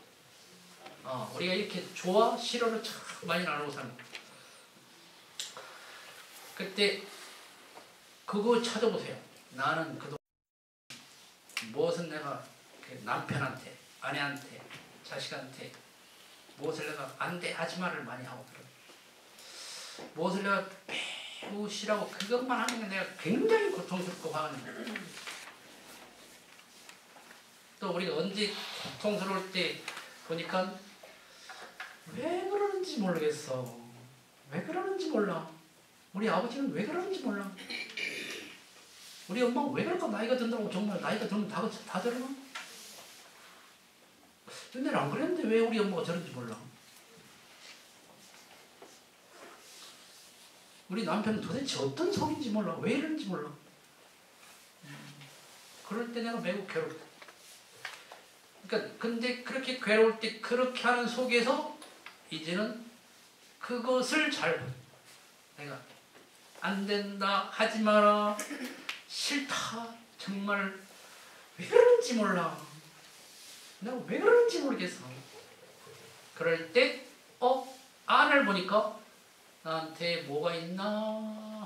S1: 우리가 이렇게 좋아, 싫어를 참 많이 나누고 사는. 그때 그거 찾아보세요. 나는 그동안 무엇은 내가 남편한테, 아내한테, 자식한테 무엇을 내가 안 돼, 하지 말을 많이 하고 그래. 무엇을 내가 매우 싫어하고 그것만 하는 게 내가 굉장히 고통스럽고 화가 나요. 또 우리가 언제 고통스러울 때 보니까 왜 그러는지 모르겠어. 왜 그러는지 몰라. 우리 아버지는 왜 그러는지 몰라. 우리 엄마가 왜 그럴까? 나이가 든다고 정말 나이가 들면 다 저러나? 근데 안 그랬는데 왜 우리 엄마가 저런지 몰라. 우리 남편은 도대체 어떤 속인지 몰라. 왜 이런지 몰라. 그럴 때 내가 매우 괴롭다. 그러니까 근데 그렇게 괴로울 때 그렇게 하는 속에서 이제는 그것을 잘 내가 안 된다, 하지 마라, 싫다, 정말 왜 그러는지 몰라. 내가 왜 그러는지 모르겠어. 그럴 때 안을 보니까 나한테 뭐가 있나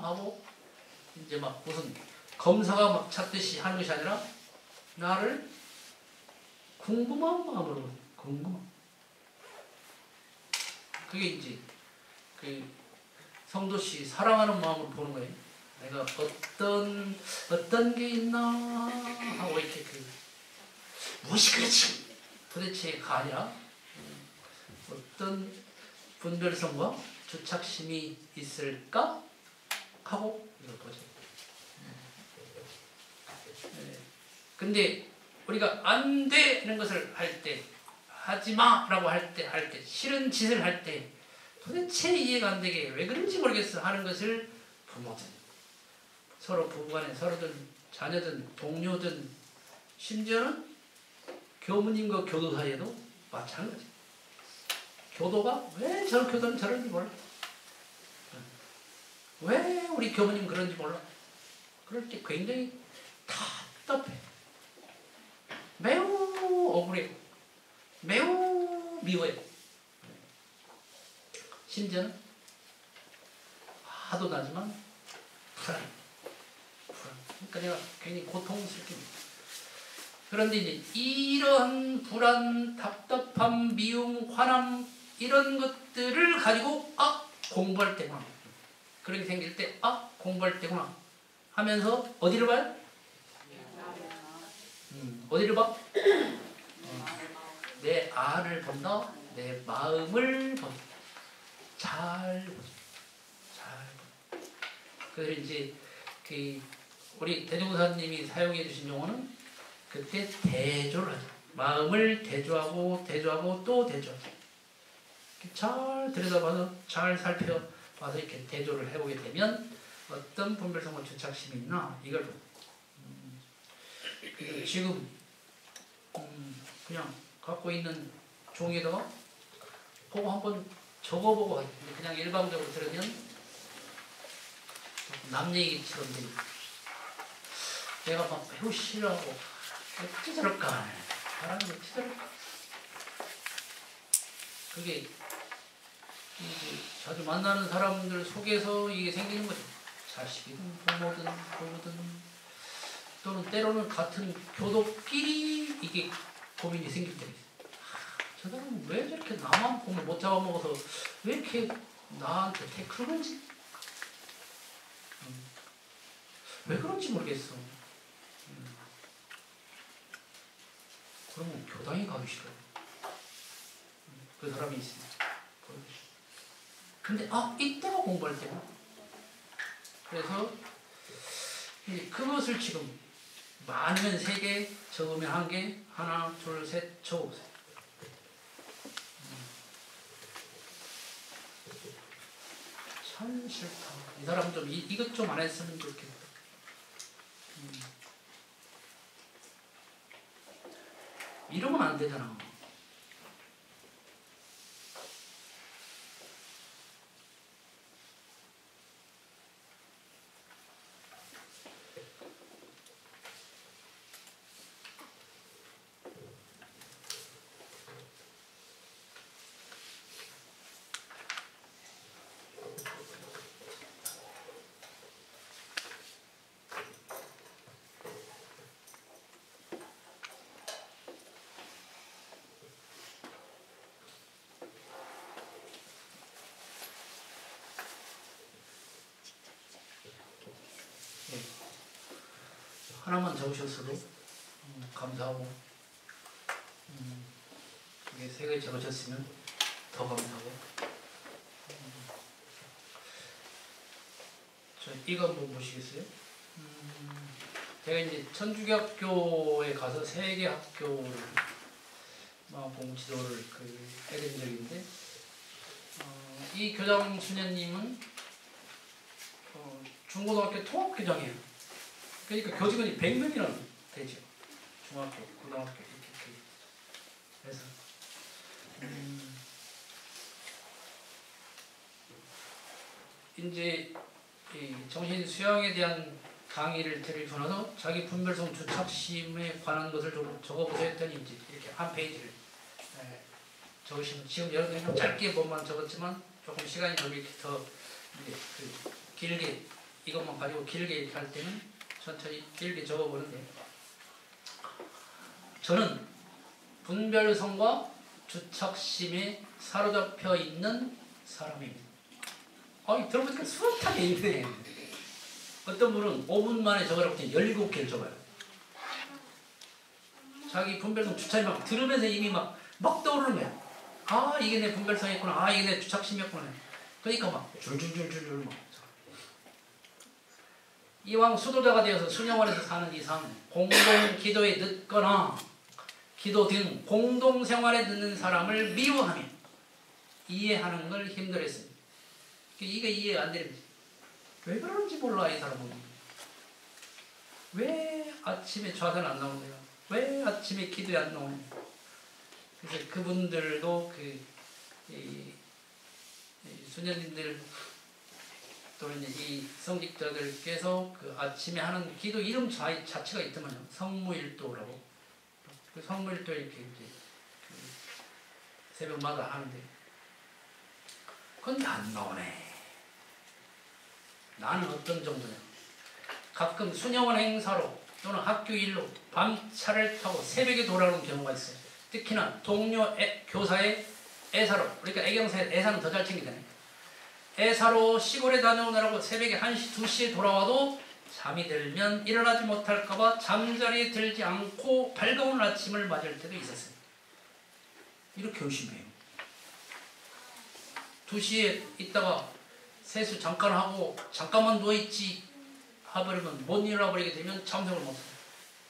S1: 하고 이제 막 무슨 검사가 막 찾듯이 하는 것이 아니라 나를 궁금한 마음으로 궁금한. 그게 이제 그 성도씨 사랑하는 마음으로 보는 거예요. 내가 어떤 게 있나 하고 이렇게 무엇이 그렇지 도대체가 아니라 어떤 분별성과 주착심이 있을까 하고 이걸 보죠. 근데 우리가 안 되는 것을 할 때, 하지 마라고 할 때, 싫은 짓을 할 때 도대체 이해가 안 되게 왜 그런지 모르겠어 하는 것을 부모든, 서로 부부간에 서로든 자녀든 동료든 심지어는 교무님과 교도 사이에도 마찬가지. 교도가 왜 저 교도는 저런지 몰라. 왜 우리 교무님 그런지 몰라. 그럴 때 굉장히 답답해. 매우 억울해. 매우 미워해. 심지어는 화도 나지만 불안해. 그러니까 내가 괜히 고통스럽게. 그런데 이제 이런 불안, 답답함, 미움, 화남 이런 것들을 가지고 공부할 때구나. 그런 게 생길 때 공부할 때구나 하면서 어디를 봐요? 어디를 봐? 내 안을 본다. 내 마음을 본다. 잘 보자. 잘 보자. 그래서 이제 우리 대종사님이 사용해 주신 용어는 그때 대조를 하죠. 마음을 대조하고 또 대조하죠. 잘 들여다봐서 잘 살펴봐서 이렇게 대조를 해보게 되면 어떤 분별성과 주착심이 있나 이걸 지금 그냥 갖고 있는 종이에다가 그거 한번 적어보고 그냥 일방적으로 들으면 남 얘기처럼 내가 막 배우 싫어하고 어찌 저럴까 사람이 어찌 저럴까 그게 자주 만나는 사람들 속에서 이게 생기는 거죠. 자식이든 부모든 부부든 또는 때로는 같은 교도끼리 이게 고민이 생길 때가 있어요. 저 사람은 왜 저렇게 나만 보면 못 잡아먹어서 왜 이렇게 나한테 태클을 걸지? 왜 그런지 모르겠어. 그러면 교당에 가기 싫어요. 그 사람이 있으면. 근데 이때가 공부할 때구나. 그래서 그것을 지금 많으면 3개, 적으면 1개, 하나, 둘, 셋 적어보세요. 참 싫다. 이 사람 좀 이것 좀 안 했으면 좋겠다. 이러면 안 되잖아. 하나만 적으셨어도 감사하고 이게 3개 적으셨으면 더 감사하고 저 이거 한번 보시겠어요? 제가 이제 천주교학교에 가서 3개 학교를 공부 지도를 해드린 적이 있는데 이 교장 수녀님은 중고등학교 통합교장이에요. 그러니까 교직원이 100명이나 되죠. 중학교, 고등학교 이렇게. 그래서 이제 이 정신 수양에 대한 강의를 들으고 나서 자기 분별성 주착심에 관한 것을 좀 적어보세요 했더니 이제 이렇게 한 페이지를 적으시면 지금 여러분이 좀 짧게 뭐만 적었지만 조금 시간이 더 이렇게 더 길게 이것만 가지고 길게 이렇게 할 때는 천천히 길게 적어보는데 저는 분별성과 주착심에 사로잡혀 있는 사람입니다. 들어보니까 수락하게 있네. 어떤 분은 5분 만에 적으라고 했더니 17개를 적어요. 자기 분별성 주착이 막 들으면서 이미 막 떠오르는 거야. 이게 내 분별성이었구나. 이게 내 주착심이었구나. 그러니까 막 줄줄줄줄 막. 이왕 수도자가 되어서 수녀원에서 사는 이상 공동 기도에 늦거나 기도 등 공동 생활에 늦는 사람을 미워하며 이해하는 걸 힘들었습니다. 이게 이해 안 되는 거지. 왜 그런지 몰라 이 사람은. 왜 아침에 좌선 안 나오는 거야? 왜 아침에 기도에 안 나오는 거야? 그래서 그분들도 수녀님들 또는 이 성직자들께서 그 아침에 하는 기도 이름 자체가 있더만요. 성무일도라고. 그 성무일도 이렇게 이제 그 새벽마다 하는데, 그건 안 나오네. 나는 어떤 정도냐? 가끔 수녀원 행사로 또는 학교 일로 밤차를 타고 새벽에 돌아오는 경우가 있어요. 특히나 동료 교사의 애사로, 그러니까 애경사의 애사는 더 잘 챙기잖아요. 애사로 시골에 다녀오느라고 새벽에 1시, 2시에 돌아와도 잠이 들면 일어나지 못할까봐 잠자리에 들지 않고 밝은 아침을 맞을 때도 있었어요. 이렇게 열심히 해요. 2시에 있다가 세수 잠깐 하고 잠깐만 누워있지 하버리면 못 일어나버리게 되면 참석을 못해요.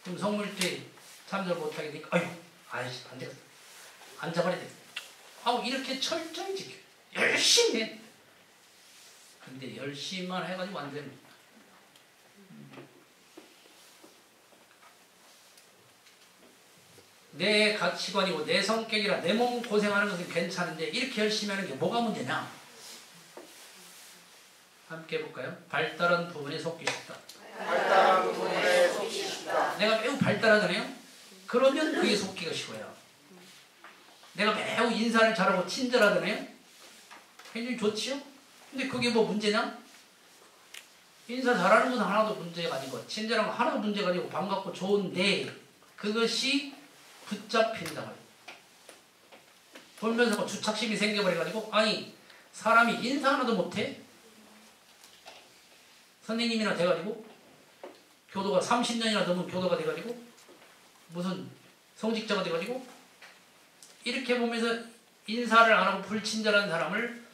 S1: 그럼 성물때 참석을 못하게 되니까 아이씨 안 되겠다. 앉아버려야 되겠다. 이렇게 철저히 지켜요. 열심히 해. 근데 열심히만 해가지고 안 됩니다. 내 가치관이고 내 성격이라 내 몸 고생하는 것은 괜찮은데 이렇게 열심히 하는 게 뭐가 문제냐? 함께 해볼까요? 발달한 부분에 속기 쉽다.
S8: 발달한 부분에 속기 쉽다.
S1: 내가 매우 발달하잖아요? 그러면 그게 속기가 쉬워요. 내가 매우 인사를 잘하고 친절하잖아요? 굉장히 좋지요? 근데 그게 뭐 문제냐? 인사 잘하는 건 하나도 문제가 아니고 친절한 건 하나도 문제가 아니고 반갑고 좋은데 그것이 붙잡힌다. 보면서 주착심이 생겨버려가지고 사람이 인사 하나도 못해? 선생님이나 돼가지고 교도가 30년이나 넘은 교도가 돼가지고 무슨 성직자가 돼가지고 이렇게 보면서 인사를 안 하고 불친절한 사람을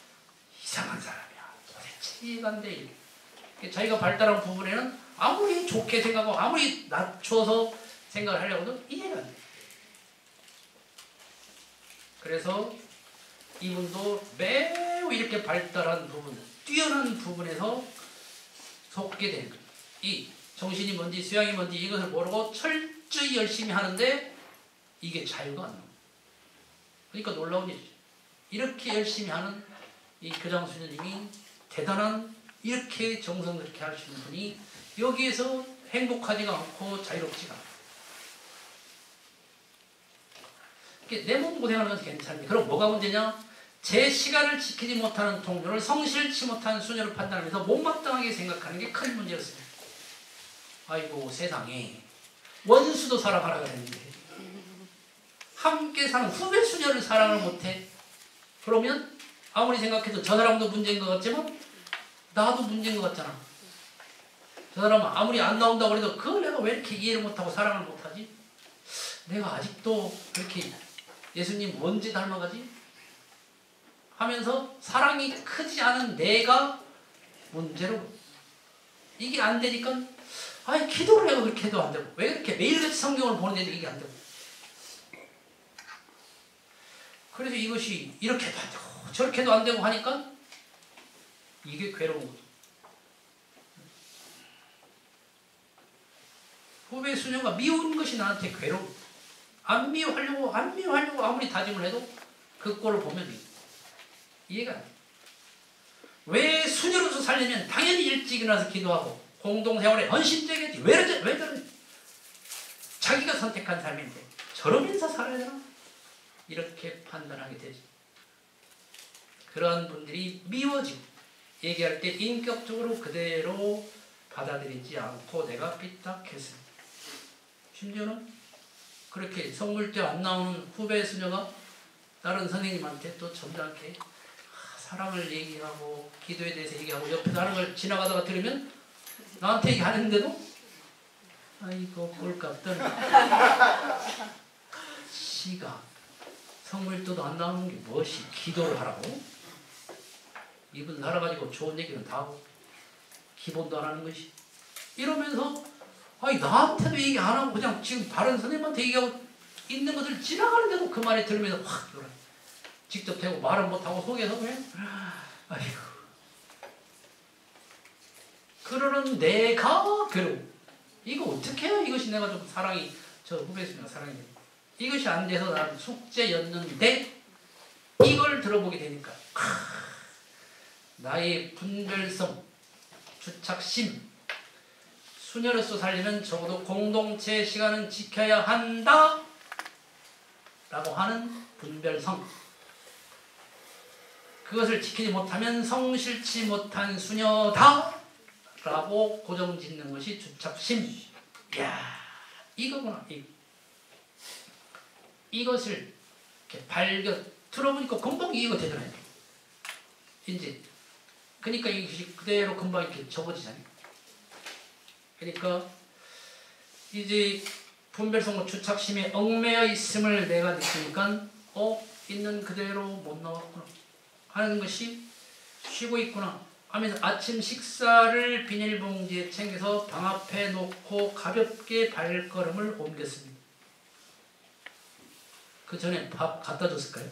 S1: 이상한 사람이야. 도대체 이해가 안 돼. 자기가 발달한 부분에는 아무리 좋게 생각하고 아무리 낮춰서 생각을 하려고도 이해가 안 돼. 그래서 이분도 매우 이렇게 발달한 부분, 뛰어난 부분에서 속게 되는 거예요. 이 정신이 뭔지 수양이 뭔지 이것을 모르고 철저히 열심히 하는데 이게 자유가 안 나와요. 그러니까 놀라운 일이죠. 이렇게 열심히 하는 이 교장수녀님이 대단한 이렇게 정성스럽게 하시는 분이 여기에서 행복하지가 않고 자유롭지가 않아요. 내 몸 고생하는 건 괜찮은데 그럼 뭐가 문제냐? 제 시간을 지키지 못하는 동료를 성실치 못한 수녀를 판단하면서 못마땅하게 생각하는 게 큰 문제였습니다. 아이고 세상에 원수도 사랑하라 그랬는데 함께 사는 후배 수녀를 사랑을 못해? 그러면 아무리 생각해도 저 사람도 문제인 것 같지만 나도 문제인 것 같잖아. 저 사람은 아무리 안 나온다고 해도 그걸 내가 왜 이렇게 이해를 못하고 사랑을 못하지? 내가 아직도 그렇게 예수님 언제 닮아가지? 하면서 사랑이 크지 않은 내가 문제로 이게 안 되니까 기도를 내가 그렇게 해도 안 되고 왜 그렇게 매일같이 성경을 보는데도 이게 안 되고 그래서 이것이 이렇게 해도 안 되고 저렇게 해도 안 되고 하니까 이게 괴로운 거죠. 후배 수녀가 미운 것이 나한테 괴로워. 안 미워하려고 아무리 다짐을 해도 그 꼴을 보면 이해가 안 돼. 왜 수녀로서 살려면 당연히 일찍 일어나서 기도하고 공동생활에 헌신적이지 왜 저러지? 자기가 선택한 삶인데 저러면서 살아야 되나? 이렇게 판단하게 되지. 그러한 분들이 미워지고 얘기할 때 인격적으로 그대로 받아들이지 않고 내가 삐딱했습니다. 심지어는 그렇게 성물때 안 나오는 후배 수녀가 다른 선생님한테 또 점잖게 사랑을 얘기하고 기도에 대해서 얘기하고 옆에서 하는 걸 지나가다가 들으면 나한테 얘기하는데도 아이고 꼴값들 지가 성물때도 안 나오는 게 무엇이 기도를 하라고? 이분 살아가지고 좋은 얘기는 다 하고 기본도 안 하는 것이 이러면서 아니 나한테도 얘기 안 하고 그냥 지금 다른 선생님한테 얘기하고 있는 것을 지나가는데도 그 말이 들으면서 확 놀아. 직접 대고 말은 못하고 속에서 그냥 아이고 그러는 내가 괴로워. 이거 어떻게 해야 이것이 내가 좀 사랑이 저 후배님과 사랑이 됩니다. 이것이 안 돼서 나는 숙제였는데 이걸 들어보게 되니까 나의 분별성, 주착심, 수녀로서 살려면 적어도 공동체 시간은 지켜야 한다 라고 하는 분별성, 그것을 지키지 못하면 성실치 못한 수녀다 라고 고정짓는 것이 주착심. 이야 이거구나. 이것을 이렇게 발견 들어보니까 금방 이해가 되잖아요. 이제 그러니까 이것이 그대로 금방 이렇게 적어지잖아요. 그러니까 이제 분별성과 주착심에 얽매여 있음을 내가 느끼니까 있는 그대로 못 나왔구나 하는 것이 쉬고 있구나 하면서 아침 식사를 비닐봉지에 챙겨서 방 앞에 놓고 가볍게 발걸음을 옮겼습니다. 그 전에 밥 갖다 줬을까요?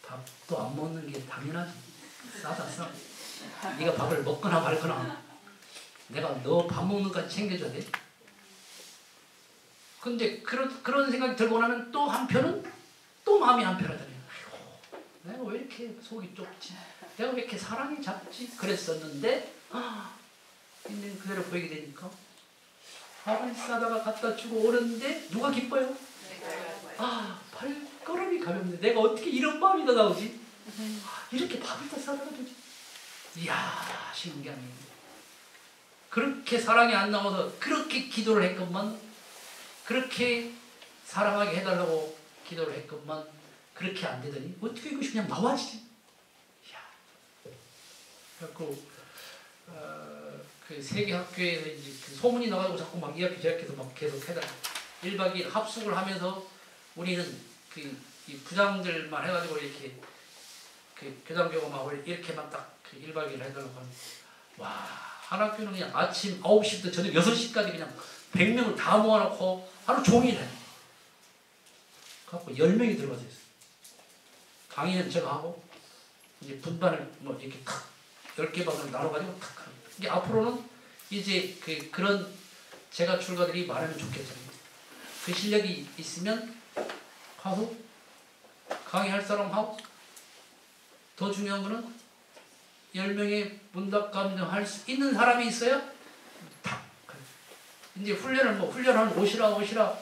S1: 밥도 안 먹는 게 당연하지. 싸다 싸. 네가 밥을 먹거나 말거나 내가 너 밥 먹는 것까지 챙겨줘야 돼. 근데 그런 생각이 들고 나면 또 한편은 또 마음이 한편하잖아요. 아이고, 내가 왜 이렇게 속이 좁지? 내가 왜 이렇게 사랑이 작지? 그랬었는데 있는 그대로 보이게 되니까 밥을 싸다가 갖다 주고 오는데 누가 기뻐요? 발걸음이 가볍네. 내가 어떻게 이런 마음이 더 나오지? 이렇게 밥을 다 싸다가 주지? 이야 쉬운 게 아니에요. 그렇게 사랑이 안 나와서 그렇게 기도를 했건만, 그렇게 사랑하게 해달라고 기도를 했건만 그렇게 안 되더니 어떻게 이것이 그냥 나와지지? 이야. 그래갖고 그 세계학교에서 이제 그 소문이 나가지고 자꾸 막 이학기 저학기에서 막 계속 해달라. 1박 2일 합숙을 하면서 우리는 이 부장들만 해가지고 이렇게 그 교장교가 이렇게만 딱 그 1박 2일 해달라고 하는. 와, 한 학교는 그냥 아침 9시부터 저녁 6시까지 그냥 100명을 다 모아놓고 하루 종일 해. 그래갖고 10명이 들어가서 있어. 강의는 제가 하고 이제 분반을 뭐 이렇게 탁 10개 반으로 나눠가지고 탁 하는. 이게 앞으로는 이제 그런 제가 출가들이 많으면 좋겠잖아요. 그 실력이 있으면 가서 강의할 사람 하고, 더 중요한 거는 10명의 문답 감정할 수 있는 사람이 있어요? 탁. 이제 훈련하는 오시라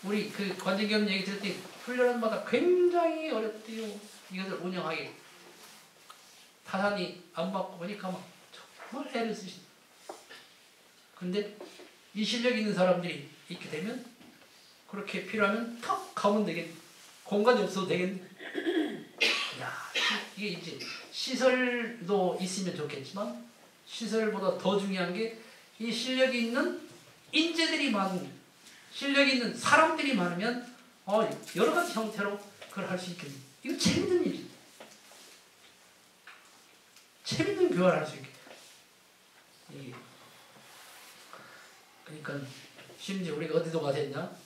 S1: 우리 그 관장교님 얘기 들을 때 훈련한 마다 굉장히 어렵대요. 이것을 운영하기. 타산이 안 받고 보니까 막 정말 애를 쓰신다. 근데 이 실력 있는 사람들이 있게 되면 그렇게 필요하면 턱 가면 되겠네. 공간이 없어도 되겠네. 야, 이게 이제 시설도 있으면 좋겠지만 시설보다 더 중요한 게 이 실력이 있는 인재들이 많은, 실력이 있는 사람들이 많으면 여러 가지 형태로 그걸 할 수 있겠네. 이거 재밌는 일이죠. 재밌는 교환을 할 수 있게. 그러니까 심지어 우리가 어디도 가서 했냐?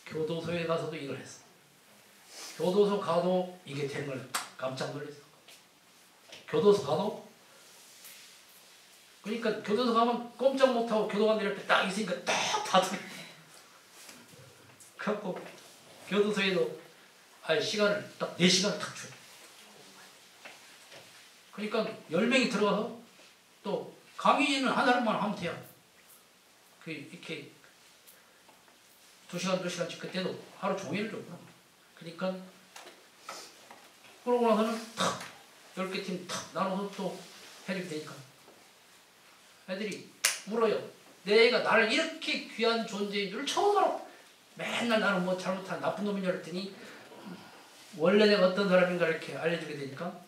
S1: 교도소에 가서도 이걸 했어. 교도소 가도 이게 된 걸 깜짝 놀랐어. 교도소 가도, 그러니까 교도소 가면 꼼짝 못하고 교도관들 옆에 딱 있으니까 딱 닫아. 그래갖고 교도소에도 시간을 딱 4시간 딱 줘요. 그러니까 10명이 들어가서 또 강의는 한 사람만 하면 돼요. 이렇게 2시간씩 그때도 하루 종일을 줬구나. 그러니까 그러고 나서는 탁 10개 팀 탁 나눠서 또 해주게 되니까 애들이 물어요. 내가 나를 이렇게 귀한 존재인 줄 처음 알아. 맨날 나는 뭐 잘못한 나쁜 놈인 줄 알았더니 원래 내가 어떤 사람인가 이렇게 알려주게 되니까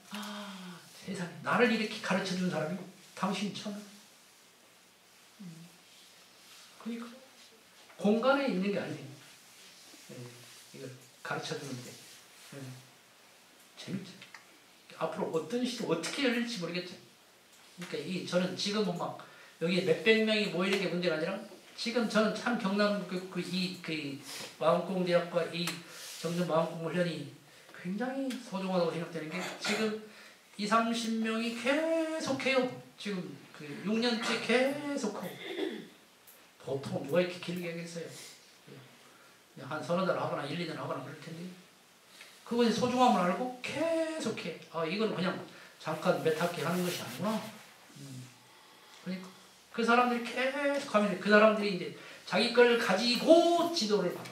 S1: 세상에 나를 이렇게 가르쳐준 사람이 당신이 처음. 그러니까 공간에 있는 게 아니에요. 이걸 가르쳐주는데 재밌죠. 앞으로 어떤 시대 어떻게 열릴지 모르겠죠. 그러니까 저는 지금은 막 여기 몇백 명이 모이는 게 문제가 아니라 지금 저는 참 경남 마음공대학과 이 정전 마음공훈련이 굉장히 소중하다고 생각되는 게 지금 20, 30명이 계속해요. 지금 그 6년째 계속하고 보통 누가 이렇게 길게 하겠어요. 한 서너 달 하거나 1, 2년 하거나 그럴 텐데 그것의 소중함을 알고 계속해. 아 이건 그냥 잠깐 몇 학기 하는 것이 아니구나. 그러니까 그 사람들이 계속하면 그 사람들이 이제 자기 걸 가지고 지도를 받아.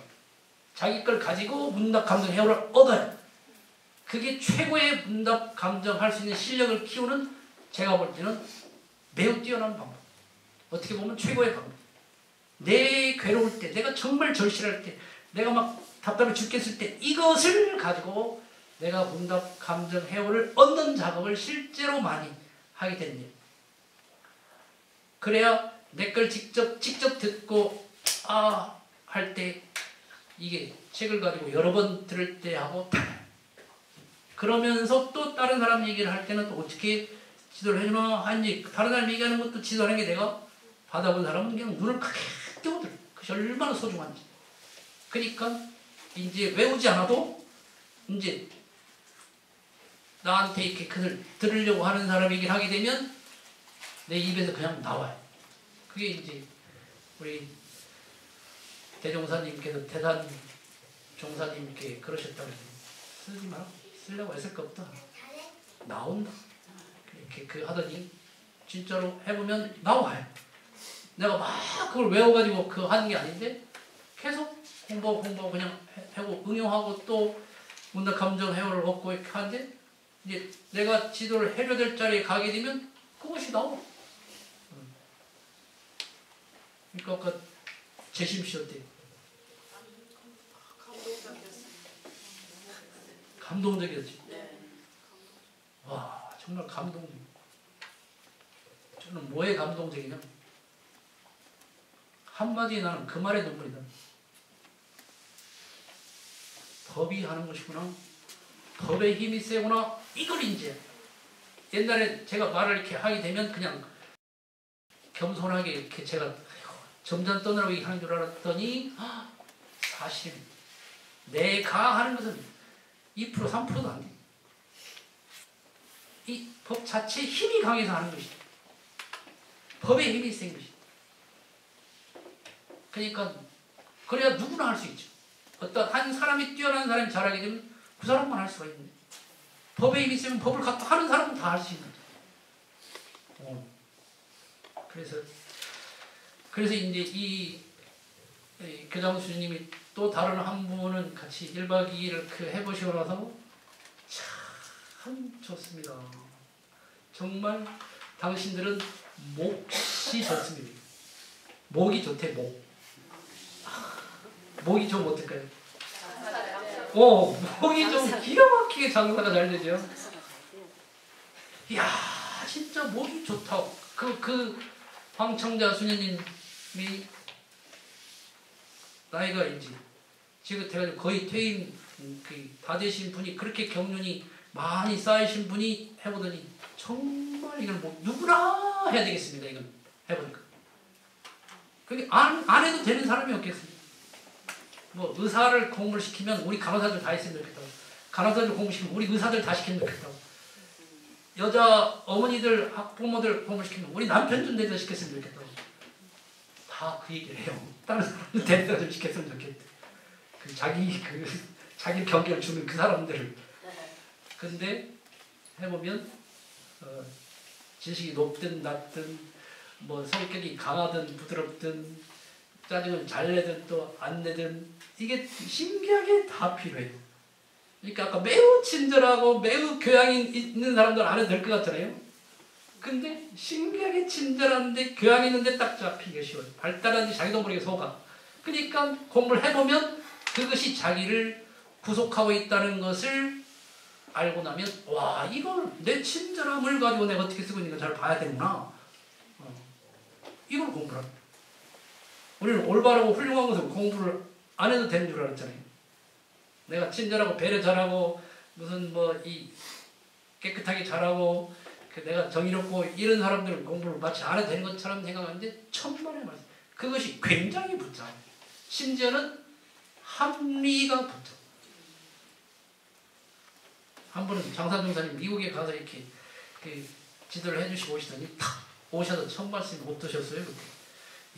S1: 자기 걸 가지고 문답 감정 해오를 얻어요. 그게 최고의 문답 감정할 수 있는 실력을 키우는 제가 볼 때는 매우 뛰어난 방법. 어떻게 보면 최고의 방법. 내 괴로울 때, 내가 정말 절실할 때, 내가 막 답답해 죽겠을 때 이것을 가지고 내가 문답 감정 해오를 얻는 작업을 실제로 많이 하게 된대요. 그래야 내 걸 직접 듣고 할 때 이게 책을 가지고 여러 번 들을 때 하고 그러면서 또 다른 사람 얘기를 할 때는 또 어떻게 지도를 해주나 하는지 다른 사람 얘기하는 것도 지도하는 게 내가 받아본 사람은 그냥 눈을 크게 뜨거들어. 그것이 얼마나 소중한지. 그러니까 이제 외우지 않아도 이제 나한테 이렇게 그걸 들으려고 하는 사람 얘기를 하게 되면 내 입에서 그냥 나와요. 그게 이제 우리 대종사님께서 대단 종사님께 그러셨다고 쓰지 마라. 쓰려고 애쓸 거 없다. 나온다. 이렇게 그 하더니 진짜로 해보면 나와요. 내가 막 그걸 외워가지고 그 하는 게 아닌데 계속 공부하고 그냥 하고 응용하고 또 문답 감정 해오를 얻고 이렇게 하는데 이제 내가 지도를 해줘야 될 자리에 가게 되면 그것이 나와. 그러니까 아까 재심씨 어때? 감동적이었지. 와 정말 감동적. 저는 뭐에 감동적이냐? 한마디에 나는 그 말에 눈물이 나. 법이 하는 것이구나. 법의 힘이 세구나. 이걸 이제 옛날에 제가 말을 이렇게 하게 되면 그냥 겸손하게 이렇게 제가 점잖 떠느라고 하는 줄 알았더니 사실 내가 하는 것은 2% 3%도 안 돼. 이 법 자체의 힘이 강해서 하는 것이다. 법의 힘이 센 것이다. 그러니까 그래야 누구나 할 수 있죠. 어떤 한 사람이 뛰어난 사람이 잘하게 되면 그 사람만 할 수가 있는데 법의 힘이 있으면 법을 갖고 하는 사람은 다 할 수 있는 거죠. 그래서 이제 이 교장 수님이 또 다른 한 분은 같이 1박 2일을 해보시고 나서 참 좋습니다. 정말 당신들은 몫이 좋습니다. 목이 좋대, 목. 목이 좀 어떨까요? 목이 좀 기가 막히게 장사가 잘 되죠. 이야, 진짜 목이 좋다고. 그 황청자 수녀님이 나이가 이제 지긋해가지고 거의 퇴임 다 되신 분이 그렇게 경륜이 많이 쌓이신 분이 해보더니 정말 이걸 뭐 누구나 해야 되겠습니다. 이건 해보니까. 그게 안 해도 되는 사람이 없겠습니다. 뭐 의사를 공부를 시키면 우리 간호사들 다 했으면 좋겠다고. 간호사들 공부시키면 우리 의사들 다 시키면 좋겠다고. 여자 어머니들 학부모들 공부를 시키면 우리 남편 좀 데려다 시켰으면 좋겠다고. 다 그 얘기를 해요. 다른 사람들 데려다 좀 시켰으면 좋겠다. 자기 경계를 주는 그 사람들을. 근데 해보면 지식이 높든 낮든 뭐 성격이 강하든 부드럽든 짜증을 잘 내든 또 안 내든 이게 신기하게 다 필요해요. 그러니까 아까 매우 친절하고 매우 교양이 있는 사람들 안 해도 될 것 같잖아요. 근데 신기하게 친절한데 교양이 있는데 딱 잡히기가 쉬워요. 발달하는지 자기도 모르게 속아. 그러니까 공부를 해보면 그것이 자기를 구속하고 있다는 것을 알고 나면 와 이걸 내 친절함을 가지고 내가 어떻게 쓰고 있는 걸 잘 봐야 되구나. 이걸 공부를 합니다. 우리는 올바르고 훌륭한 것은 공부를 안 해도 되는 줄 알았잖아요. 내가 친절하고 배려 잘하고 무슨 뭐 이 깨끗하게 잘하고 내가 정의롭고 이런 사람들은 공부를 마치 안 해도 되는 것처럼 생각하는데 천만의 말씀. 그것이 굉장히 복잡해요. 심지어는 합리가 복잡해요. 한 분은 장사종사님 미국에 가서 이렇게 지도를 해주시고 오시더니 탁 오셔서 첫 말씀이 어떠셨어요?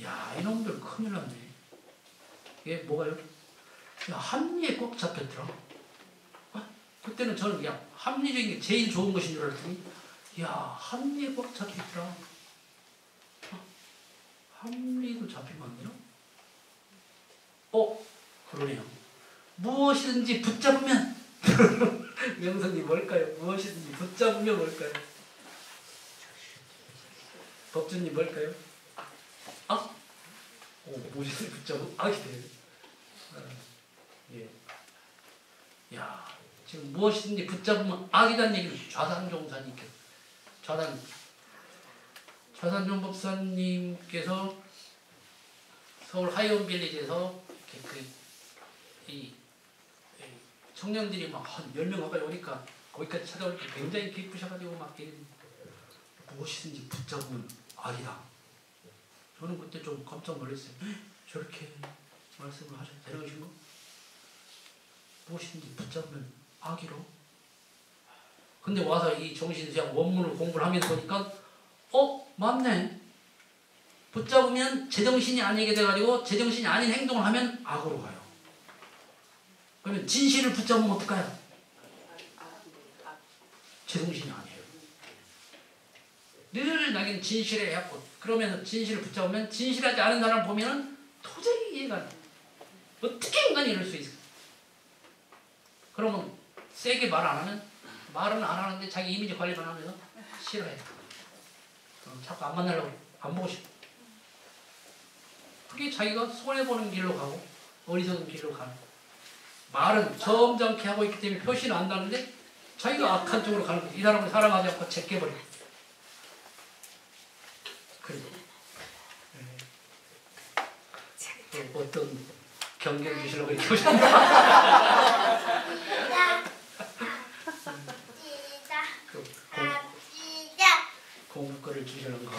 S1: 야, 이놈들 큰일 났네. 이게 뭐가요? 야, 합리에 꼭 잡혔더라. 그때는 저는 그냥 합리적인 게 제일 좋은 것인 줄 알았더니 야, 합리에 꼭 잡혔더라. 합리도 잡히면 안 되나? 그러네요. 무엇이든지 붙잡으면 명성이 뭘까요? 무엇이든지 붙잡으면 뭘까요? 법주님 뭘까요? 악? 무엇이든지 붙잡으면 악이 돼요. 예. 야, 지금 무엇이든지 붙잡으면 악이라는 얘기는 좌단종사님께서 좌단종 법사님께서 서울 하이온 빌리지에서 이 청년들이 막 한 10명 가까이 오니까 거기까지 찾아올 때 굉장히 기쁘셔가지고 막 무엇이든지 붙잡으면 악이다. 저는 그때 좀 깜짝 놀랐어요. 저렇게 말씀을 하셔도 되는 것인가? 무엇이든지 붙잡으면 악이로? 근데 와서 이 정신수양 원문을 공부를 하면서 보니까 맞네. 붙잡으면 제정신이 아니게 돼가지고 제정신이 아닌 행동을 하면 악으로 가요. 그러면 진실을 붙잡으면 어떨까요? 제정신이 아니에요. 늘 나긴 진실에 해갖고 그러면 진실을 붙잡으면 진실하지 않은 사람을 보면 도저히 이해가 안 돼. 어떻게 인간이 이럴 수 있을까? 그러면 세게 말 안 하면 말은 안 하는데 자기 이미지 관리만 하면서 싫어해. 자꾸 안 만나려고 안 보고 싶어. 그게 자기가 손해보는 길로 가고 어리석은 길로 가는 거야. 말은 점잖게 하고 있기 때문에 표시는 안 나는데 자기가 악한 쪽으로 가는 거야. 이 사람을 사랑하지 않고 제껴버려. 그리고 어떤 경계를 주시려고 이렇게 오셨나? 공부거를 주시는 거.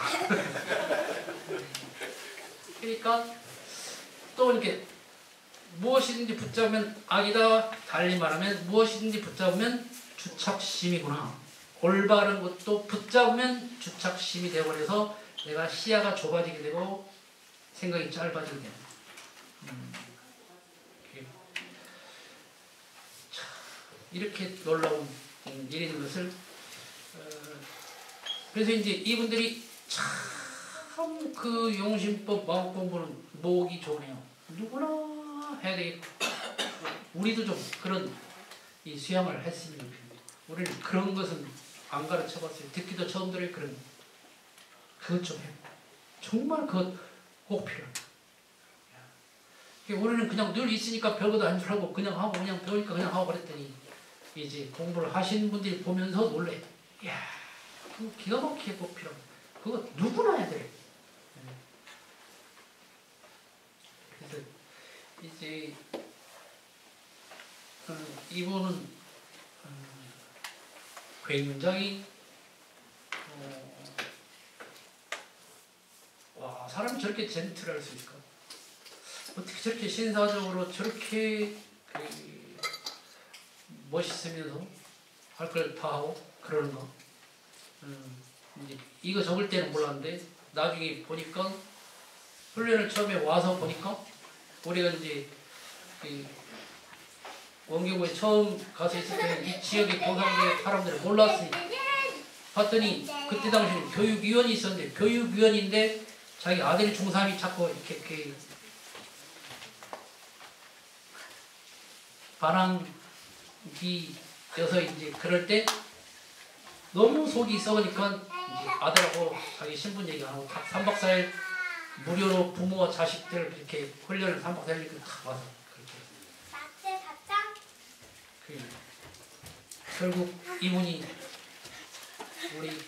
S1: 그러니까 또 이렇게 무엇이든지 붙잡으면 악이다. 달리 말하면 무엇이든지 붙잡으면 주착심이구나. 올바른 것도 붙잡으면 주착심이 되어버려서 내가 시야가 좁아지게 되고 생각이 짧아지게 돼요. 이렇게 놀라운 일인 것을 그래서 이제 이분들이 참 그 용심법 마법 공부는 목이 좋네요. 누구나 해야 되겠고 우리도 좀 그런 이 수양을 했으면 좋겠습니다. 우리는 그런 것은 안 가르쳐봤어요. 듣기도 처음 들어요. 그런 그것 좀 해보고 정말 그것 꼭 필요합니다. 우리는 그냥 늘 있으니까 별거도 안 하고 그냥 하고 그냥 배우니까 그냥 하고 그랬더니 이제 공부를 하신 분들이 보면서 놀래. 이야, 그거 기가 막히게 꼭 필요합니다. 그거 누구나 해야 돼요. 그래서 이제 이분은 굉장히 와, 사람이 저렇게 젠틀할 수 있을까? 어떻게 저렇게 신사적으로 저렇게 멋있으면서 할 걸 다 하고 그러는가? 이제 이거 적을 때는 몰랐는데 나중에 보니까 훈련을 처음에 와서 보니까 우리가 이제 원경부에 처음 가서 있을 때는 이 지역의 경상도의 사람들을 몰랐으니 봤더니 그때 당시에는 교육위원이 있었는데 교육위원인데 자기 아들이 중3이 자꾸 이렇게 반항이 여서 이제 그럴 때 너무 속이 썩으니까 이제 아들하고 자기 신분 얘기 안 하고 3박 4일 무료로 부모와 자식들 그렇게 훈련을 3박 4일 다 와서 그렇게 결국 이분이 우리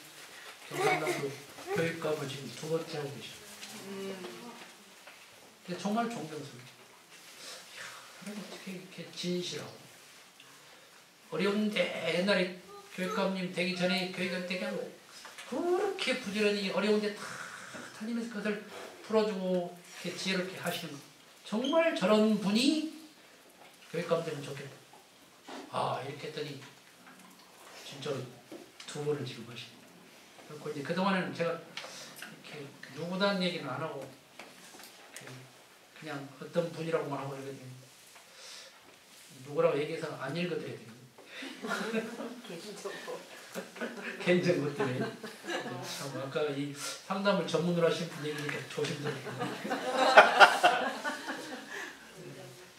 S1: 경상남도 교육감을 지금 2번째 하고 계셔. 근데 정말 존경스러워. 어떻게 이렇게 진실하고 어려운데 옛날에 교육감님 되기 전에 교육감 되게 하고 그렇게 부지런히 어려운데 다 달리면서 그것을 풀어주고 이렇게 지혜롭게 하시는 거. 정말 저런 분이 교육감 되면 좋겠다. 아 이렇게 했더니 진짜로 2번을 지금 하시네. 그리고 이제 그동안에는 제가 이렇게 누구다는 얘기는 안 하고 그냥 어떤 분이라고만 하고 이러거든요. 누구라고 얘기해서 안 읽어드려야 돼요. 개인정보 때문에. 참 아까 이 상담을 전문으로 하신 분 얘기니까 조심스럽게.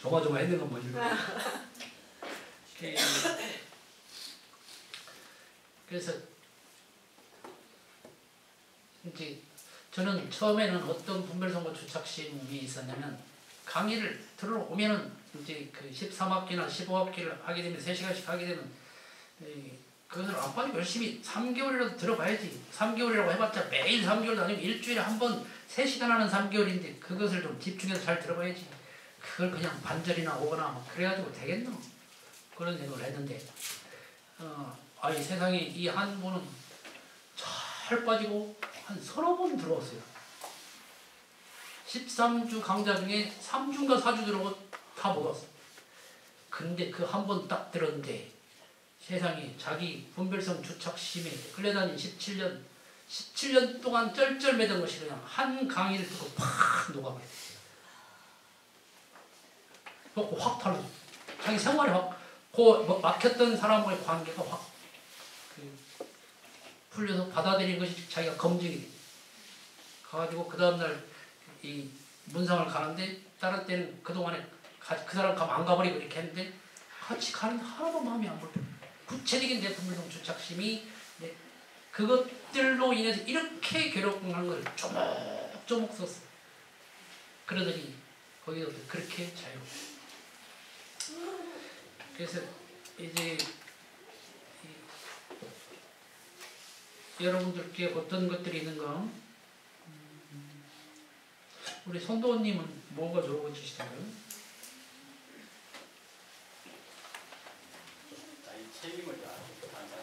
S1: 조마조마했는 건 뭐지? 그래서 이제 저는 처음에는 어떤 분별선거 주착심이 있었냐면 강의를 들어오면은 이제 그 13학기나 15학기를 하게 되면 3시간씩 하게 되면 그것을 안 빠지고 열심히 3개월이라도 들어봐야지. 3개월이라고 해봤자 매일 3개월도 아니고 일주일에 한 번 3시간 하는 3개월인데 그것을 좀 집중해서 잘 들어봐야지. 그걸 그냥 반절이나 오거나 막 그래가지고 되겠노? 그런 생각을 했는데 아이 세상에 이 한 분은 잘 빠지고 한 30번 들어왔어요. 13주 강좌 중에 3주인가 4주 들어오고 다 못 왔어. 근데 그 한 번 딱 들었는데 세상에 자기 분별성 주착심에 끌려다닌 17년 동안 쩔쩔매던 것이 그냥 한 강의를 듣고 팍 녹아버렸어요. 확 달라져. 자기 생활에 확 막혔던 사람과의 관계가 확 풀려서 받아들이는 것이 자기가 검증이 돼. 가가지고 그 다음날 이 문상을 가는데 다른 때는 그동안에 그 사람 가면 안 가버리고 이렇게 했는데 같이 가는데 하나도 마음이 안 불편. 구체적인 내 분별성 주착심이 그것들로 인해서 이렇게 괴롭는 걸 조목조목 썼어. 그러더니 거기서 그렇게 자유롭고. 그래서 이제 여러분들께 어떤 것들이 있는가? 우리 선도원님은 뭐가 적어주시던가요?
S4: 책임을 다하는 사람들.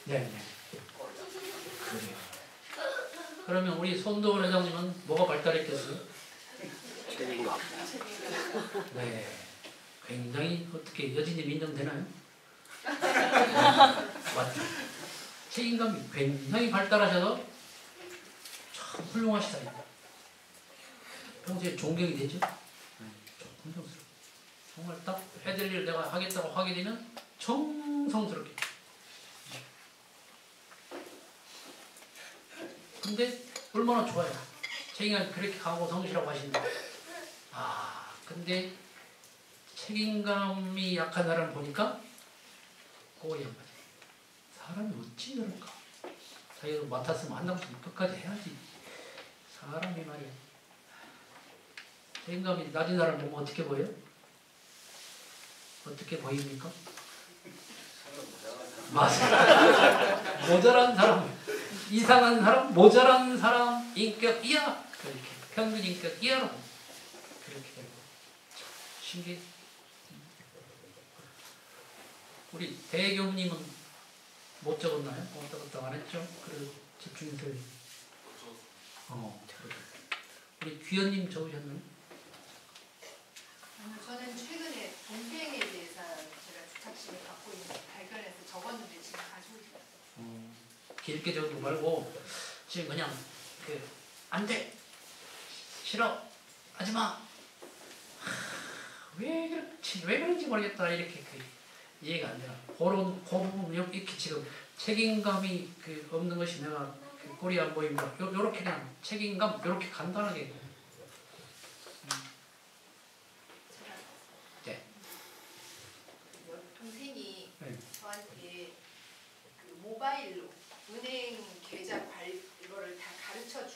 S1: 네. 그래요. 그러면 우리 손도원 회장님은 뭐가 발달했겠어요?
S3: 책임감.
S1: 네. 굉장히 어떻게 여진님 인정되나요? 맞죠? 책임감이 굉장히 발달하셔서 참 훌륭하시다. 평소에 존경이 되죠? 존경스러워. 정말 딱 해드릴 일 내가 하겠다고 하게 되면 정성스럽게. 근데 얼마나 좋아요. 책임감이 그렇게 강하고 성실하고 하신다. 근데 책임감이 약한 사람을 보니까 꼬리 한 가지. 사람이 어찌 저럴까? 자기가 맡았으면 한다면 끝까지 해야지. 사람이 말이야. 책임감이 낮은 사람을 보면 어떻게 보여요? 어떻게 보입니까? 맞아요. 모자란 사람, 이상한 사람, 모자란 사람, 인격 이하. 그렇게 평균 인격 이하로 그렇게 되고. 신기해. 우리 대교님은 못 적었나요? 적었다고 안 했죠? 그래도 집중해서. 우리 귀현님 적으셨나요?
S6: 저는 최근에 동생에 대해서 제가 주착심을 갖고 있는 걸 발견해서 적었는데 지금 가지고 있어요.
S1: 길게 적지 말고 지금 그냥 안 돼, 싫어, 하지마. 왜 그런지 모르겠다 이렇게 이해가 안 되나. 그런 부분 이렇게 지금 책임감이 없는 것이 내가 꼴이 안 보입니다. 요렇게 그냥 책임감 요렇게 간단하게. 네.
S6: 동생이
S1: 네.
S6: 저한테 모바일로 은행 계좌 이거를 다 가르쳐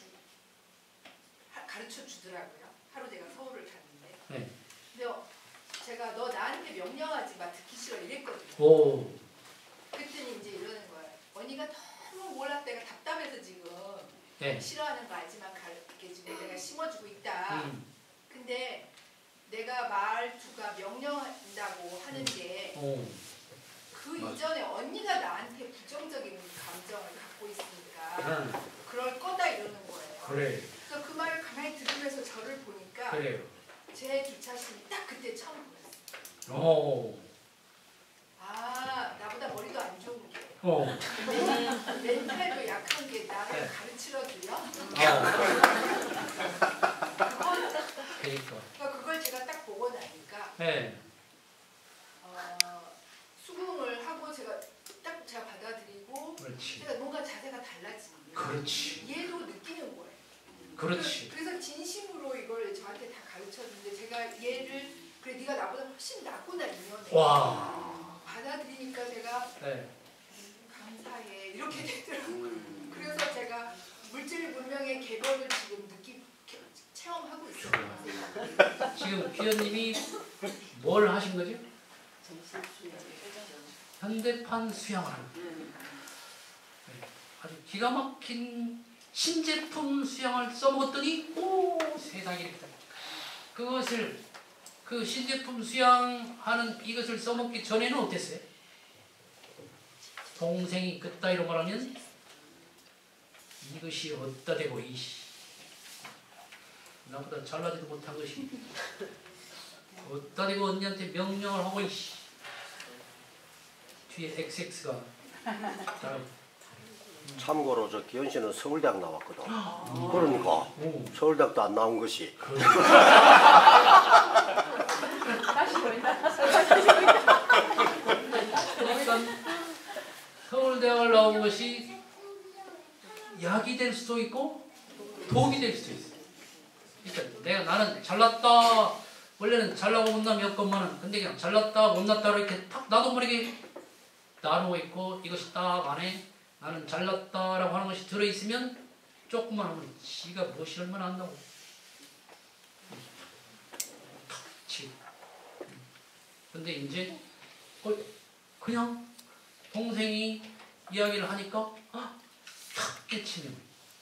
S6: 주더라고요. 하루 제가 서울을 갔는데.
S1: 네.
S6: 근데 제가 너 나한테 명령하지 마, 듣기 싫어 이랬거든요.
S1: 오.
S6: 그랬더니 이제 이러는 거예요. 언니가 너무 몰랐다가 답답해서 지금
S1: 네.
S6: 싫어하는 거 알지만 이렇게 지금 내가 심어주고 있다. 근데 내가 말투가 명령한다고 하는 게 그 이전에 언니가 나한테 부정적인 감정을 갖고 있으니까 있으니까 그럴 거다 이러는 거예요.
S1: 그래.
S6: 그래서 그 말을 가만히 들으면서 저를 보니까
S1: 그래요.
S6: 제 기차심이 딱 그때 처음 보였어요.
S1: 오.
S6: 아, 나보다 머리도 안 좋은 게
S1: 어.
S6: 멘탈도 약한 게 나를
S1: 네.
S6: 가르치러 들려?
S1: 그러니까.
S6: 그걸 제가 딱 보고 나니까
S1: 네.
S6: 수긍을 하고 제가 받아들이고
S1: 그렇지.
S6: 제가 뭔가 자세가 달라지는
S1: 그렇지.
S6: 얘도 느끼는 거예요.
S1: 그렇지.
S6: 그래서 진심으로 이걸 저한테 다 가르쳤는데 제가 얘를 그래 네가 나보다 훨씬 낫구나 이년에
S1: 와.
S6: 받아들이니까 제가
S1: 네.
S6: 감사해 이렇게 되더라고요. 그래서 제가 물질 문명의 개벽을 지금 체험하고 있어요.
S1: 지금 귀여님이 뭘 하신 거죠? 현대판 수양을 하는 거예요. 네. 아주 기가 막힌 신제품 수양을 써먹었더니 오 세상에 이렇게 그것을 그 신제품 수양하는 이것을 써먹기 전에는 어땠어요? 동생이 그따위로 말하면 이것이 어디다 대고 이씨 나보다 잘나지도 못한 것이 어디다 대고 언니한테 명령을 하고 이씨 뒤에 XX가 따로
S3: 참고로 저 기현 씨는 서울대학 나왔거든. 그러니까
S1: 오.
S3: 서울대학도 안 나온 것이
S7: 다시 보인다.
S1: 그러니까 서울대학을 나온 것이 약이 될 수도 있고 독이 될 수도 있어. 그러니까 나는 잘났다. 원래는 잘나고 못나면 몇 건만은 근데 그냥 잘났다 못났다로 이렇게 탁 나도 모르게 나누고 있고 이것이 딱 안에 나는 잘났다라고 하는 것이 들어있으면 조금만 하면 지가 무엇이 얼마나 한다고 탁 치고 근데 이제 그냥 동생이 이야기를 하니까 탁 깨치면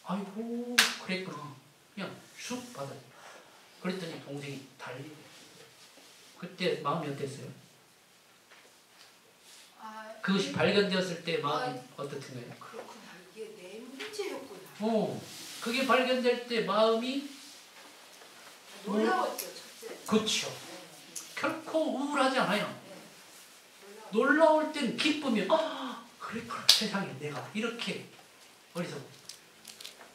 S1: 아이고 그랬구나 그냥 쑥 받아 그랬더니 동생이 달리고 그때 마음이 어땠어요? 그것이 발견되었을 때 마음이 어떻던가요?
S6: 그렇구나. 이게 내 문제였구나.
S1: 그게 발견될 때 마음이
S6: 놀라웠죠, 첫째.
S1: 그렇죠. 결코 우울하지 않아요. 놀라울 땐 기쁘면 그랬구나 세상에 내가 이렇게 어디서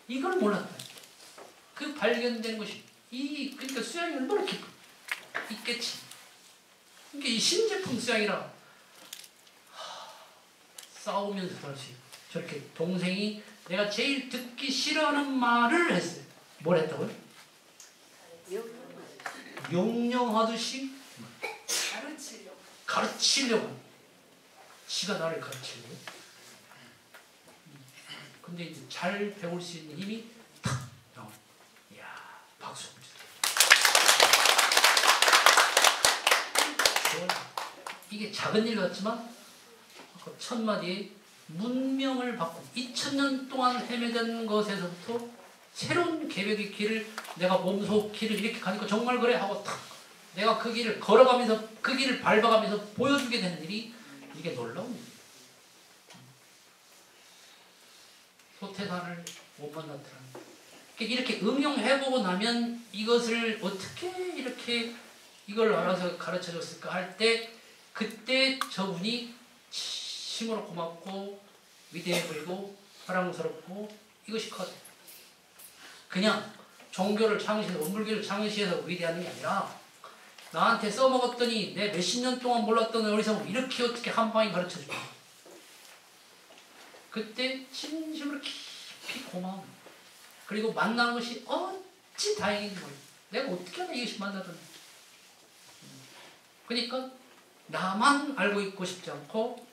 S1: 이걸 몰랐다. 그 발견된 것이 그러니까 수양이 얼마나 기뻐 있겠지. 그러니까 이 신제품 수양이라 싸우면서도 할 수 있고 저렇게 동생이 내가 제일 듣기 싫어하는 말을 했어요. 뭘 했다고요? 명령하듯이 가르치려고 지가 나를 가르치려고 근데 이제 잘 배울 수 있는 힘이 탁 나오네. 이야 박수 이게 작은 일 같지만 천마디의 문명을 바꾸고 2000년 동안 헤매던 것에서부터 새로운 개벽의 길을 내가 몸소 길을 이렇게 가니까 정말 그래 하고 탁 내가 그 길을 걸어가면서 그 길을 밟아가면서 보여주게 되는 일이 이게 놀라운 일이에요. 소태산을 못 만났더라. 이렇게 응용해보고 나면 이것을 어떻게 이렇게 이걸 알아서 가르쳐줬을까 할 때 그때 저분이 심으로 고맙고 위대해 보이고 사랑스럽고 이것이 커져. 그냥 종교를 창시해서 원불교를 창시해서 위대하는 게 아니라 나한테 써먹었더니 내 몇십 년 동안 몰랐던 어리석음 이렇게 어떻게 한 방에 가르쳐주고 그때 진심으로 깊이 고마움 그리고 만난 것이 어찌 다행인지 모르겠어. 내가 어떻게 하나 이것이 만나더니 그러니까 나만 알고 있고 싶지 않고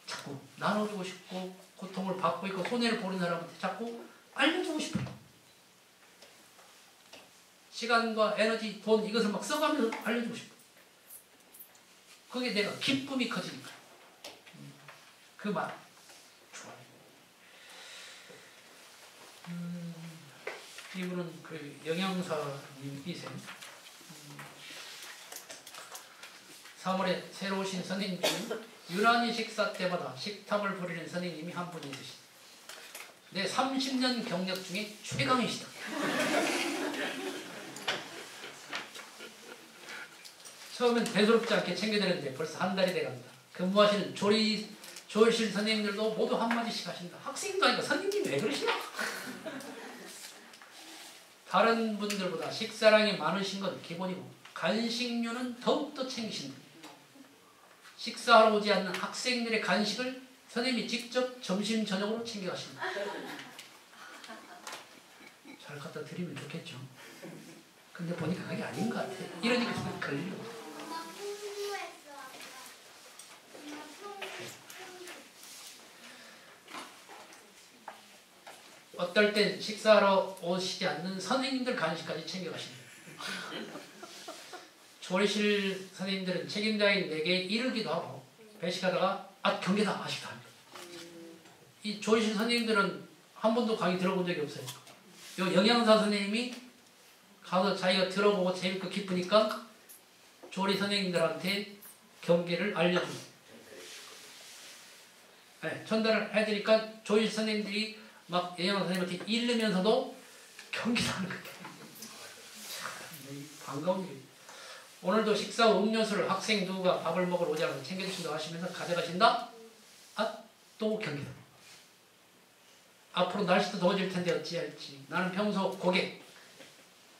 S1: 자꾸 나눠주고 싶고 고통을 받고 있고 손해를 보는 사람한테 자꾸 알려주고 싶어요. 시간과 에너지, 돈 이것을 막 써가면서 알려주고 싶어요. 그게 내가 기쁨이 커지니까 그 말 좋아요. 이분은 그 영양사님이세요. 3월에 새로 오신 선생님 중에 유난히 식사 때마다 식탐을 부리는 선생님이 한 분 있으시다. 내 30년 경력 중에 최강이시다. 처음엔 대수롭지 않게 챙겨드렸는데 벌써 한 달이 돼갑니다. 근무하시는 조실 선생님들도 모두 한마디씩 하신다. 학생도 아니고 선생님이 왜 그러시나? 다른 분들보다 식사량이 많으신 건 기본이고 간식류는 더욱더 챙기신다. 식사하러 오지 않는 학생들의 간식을 선생님이 직접 점심 저녁으로 챙겨가신다. 잘 갖다 드리면 좋겠죠. 근데 보니까 그게 아닌 것 같아. 이러니까 좀 걸려. 어떨 땐 식사하러 오시지 않는 선생님들 간식까지 챙겨가십니다. 조리실 선생님들은 책임자인 내게 이르기도 하고 배식하다가 경계다 하시기도 합니다. 이 조리실 선생님들은 한 번도 강의 들어본 적이 없어요. 요 영양사 선생님이 가서 자기가 들어보고 재밌고 기쁘니까 조리 선생님들한테 경계를 알려줍니다. 네, 전달을 해드리니까 조리 선생님들이 막 영양사 선생님한테 읽으면서도 경계하는 거예요. 참 반가운 일이에요. 오늘도 식사 후 음료수를 학생 누가 밥을 먹으러 오지 않아서 챙겨주신다고 하시면서 가져가신다? 또 경계다. 앞으로 날씨도 더워질 텐데 어찌할지. 나는 평소 고객,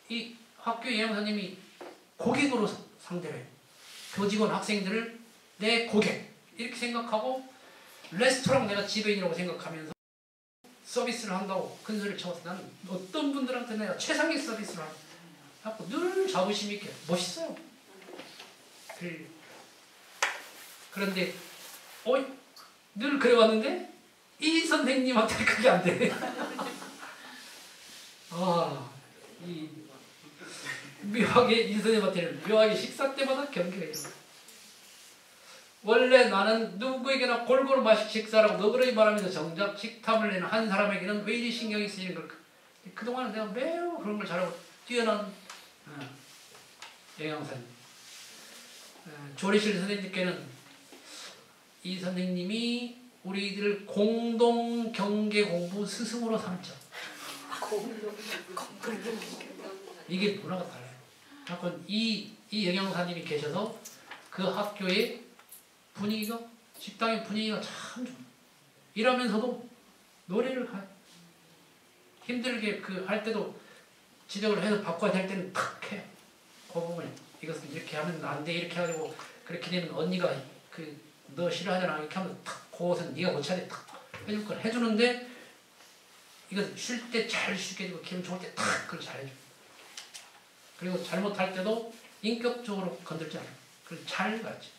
S1: 이 학교 영양사님이 고객으로 상대를 해요. 교직원 학생들을 내 고객 이렇게 생각하고 레스토랑 내가 지배인이라고 생각하면서 서비스를 한다고 큰 소리를 쳐서 나는 어떤 분들한테 내가 최상의 서비스를 하고 늘 자부심 있게 멋있어요. 그런데 늘 그래왔는데 이 선생님한테 그게 안 돼. 묘하게 이 선생님한테는 묘하게 식사 때마다 경계가 있어요. 원래 나는 누구에게나 골고루 맛있게 식사라고 너그러이 말하면서 정작 식탐을 내는 한 사람에게는 왜 이리 신경이 쓰이는 걸까? 그동안은 내가 매우 그런 걸 잘하고 뛰어난 영양사님. 조리실 선생님께는 이 선생님이 우리들 공동 경계 공부 스승으로 삼죠. 이게 문화가 달라요. 약간 이 영양사님이 계셔서 그 학교의 분위기가, 식당의 분위기가 참 좋아요. 일하면서도 노래를 가요. 힘들게 할 때도 지적을 해서 바꿔야 될 때는 탁 해요. 그 부분에 이것은 이렇게 하면 안 돼, 이렇게 하려고 그렇게 되면 언니가 너 싫어하잖아, 이렇게 하면 탁 그것은 네가 고쳐야 돼, 탁 해줄 걸 해주는데 이건 쉴 때 잘 쉬게 해주고 기분 좋을 때 탁 그걸 잘 해줘. 그리고 잘못할 때도 인격적으로 건들지 않아요. 그걸 잘 가르쳐.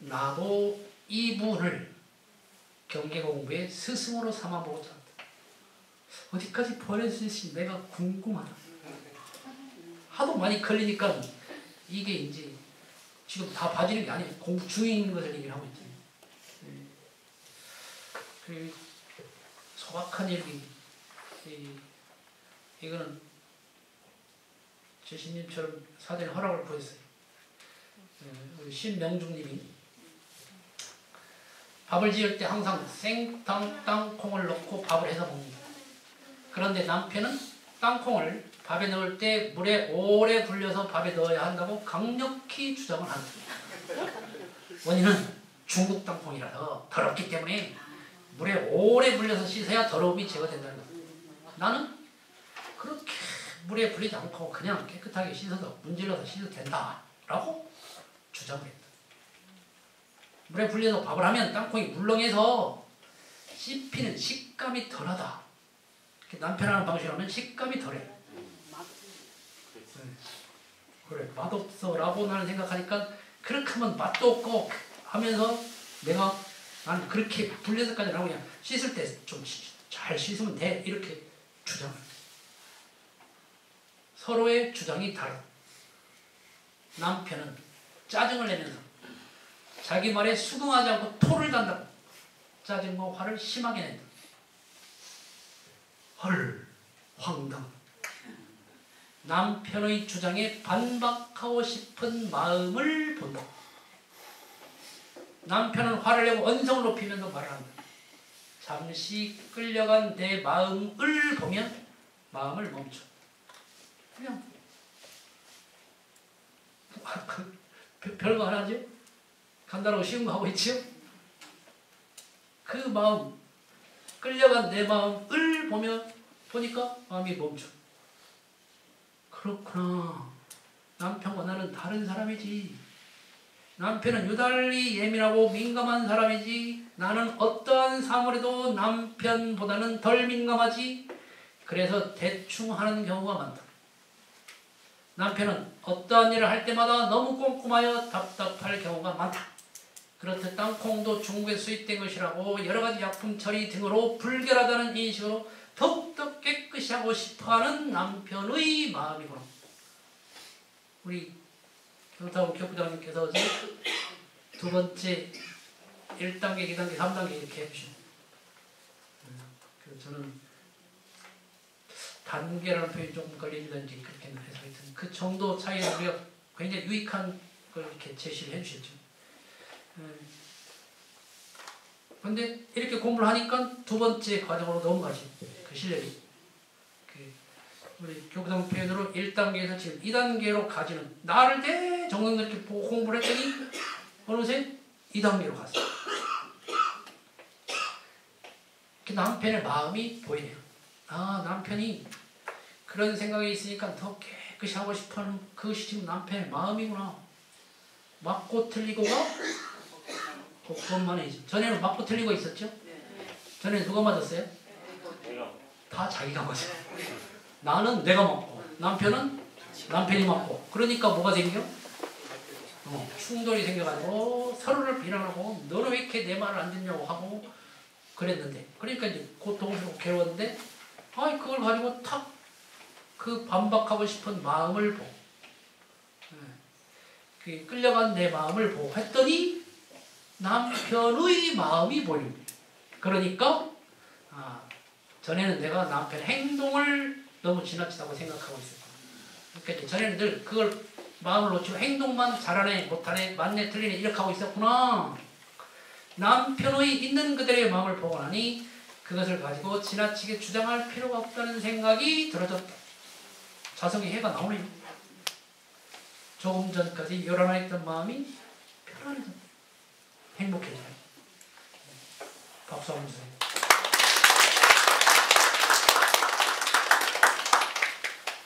S1: 나도 이분을 경계공부의 스승으로 삼아보고자 한다. 어디까지 보낼 수 있을지 내가 궁금하다. 하도 많이 걸리니까 이게 이제 지금 다 봐지는 게 아니에요. 공부 중인 것을 얘기를 하고 있잖아요. 그 소박한 얘기, 이거는 제시님처럼 사전에 허락을 구했어요. 우리 신명중님이 밥을 지을 때 항상 생땅콩을 넣고 밥을 해서 먹는다. 그런데 남편은 땅콩을 밥에 넣을 때 물에 오래 불려서 밥에 넣어야 한다고 강력히 주장을 한다. 원인은 중국 땅콩이라서 더럽기 때문에 물에 오래 불려서 씻어야 더러움이 제거된다는 거다. 나는 그렇게 물에 불리지 않고 그냥 깨끗하게 씻어서 문질러서 씻어도 된다라고 주장을 했다. 물에 불려서 밥을 하면 땅콩이 물렁해서 씹히는 식감이 덜하다. 남편 하는 방식으로 하면 식감이 덜해. 그래, 맛없어 라고 나는 생각하니까 그렇게 하면 맛도 없고 하면서 난 그렇게 불려서까지 하고 그냥 씻을 때 좀 잘 씻으면 돼, 이렇게 주장을 해. 서로의 주장이 다르다. 남편은 짜증을 내면서 자기 말에 수긍하지 않고 토를 단다고 짜증과 화를 심하게 낸다. 헐, 황당. 남편의 주장에 반박하고 싶은 마음을 본다. 남편은 화를 내고 언성을 높이면서 말을 한다. 잠시 끌려간 내 마음을 보면 마음을 멈춰. 그냥 별거 하나죠? 간단하고 쉬운 거 하고 있지요? 그 마음, 끌려간 내 마음을 보니까 마음이 멈춰. 그렇구나. 남편과 나는 다른 사람이지. 남편은 유달리 예민하고 민감한 사람이지. 나는 어떠한 사물에도 남편보다는 덜 민감하지. 그래서 대충 하는 경우가 많다. 남편은 어떠한 일을 할 때마다 너무 꼼꼼하여 답답할 경우가 많다. 그렇듯 땅콩도 중국에 수입된 것이라고 여러가지 약품 처리 등으로 불결하다는 인식으로 더욱더 깨끗이 하고 싶어하는 남편의 마음이구나. 우리 교타원 교부장님께서 어제 두 번째 1단계, 2단계, 3단계 이렇게 해주신. 그래서 저는 단계라는 표현이 조금 걸리든지 그렇게 해서 하여튼 그 정도 차이에 우리가 굉장히 유익한 걸 이렇게 제시를 해주셨죠. 그런데 이렇게 공부를 하니까 두 번째 과정으로 넘어가지. 그 실력이. 우리 교부장 표현으로 1단계에서 지금 2단계로 가지는 나를 대정성 이렇게 보고 공부를 했더니 어느새 2단계로 갔어. 남편의 마음이 보이네요. 아, 남편이 그런 생각이 있으니까 더 깨끗이 하고 싶어하는 그것이 지금 남편의 마음이구나. 맞고 틀리고가 그것만이죠. 전에는 맞고 틀리고 있었죠? 전에는 누가 맞았어요? 다 자기가 맞아. 나는 내가 맞고 남편은 남편이 맞고. 그러니까 뭐가 생겨? 충돌이 생겨가지고 서로를 비난하고 너는 왜 이렇게 내 말을 안 듣냐고 하고 그랬는데, 그러니까 이제 고통스럽고 괴로웠는데, 아이 그걸 가지고 탁 그 반박하고 싶은 마음을 보고, 그 끌려간 내 마음을 보고 했더니 남편의 마음이 보입니다. 그러니까 전에는 내가 남편 행동을 너무 지나치다고 생각하고 있었고, 그러니까 전에는 늘 그걸 마음을 놓치고 행동만 잘하네 못하네 맞네 틀리네 이렇게 하고 있었구나. 남편의 있는 그대로의 마음을 보고 나니 그것을 가지고 지나치게 주장할 필요가 없다는 생각이 들어졌다. 자성의 해가 나오네요. 조금 전까지 요란했던 마음이 편안해졌다. 행복해져요. 박수 한번 주세요.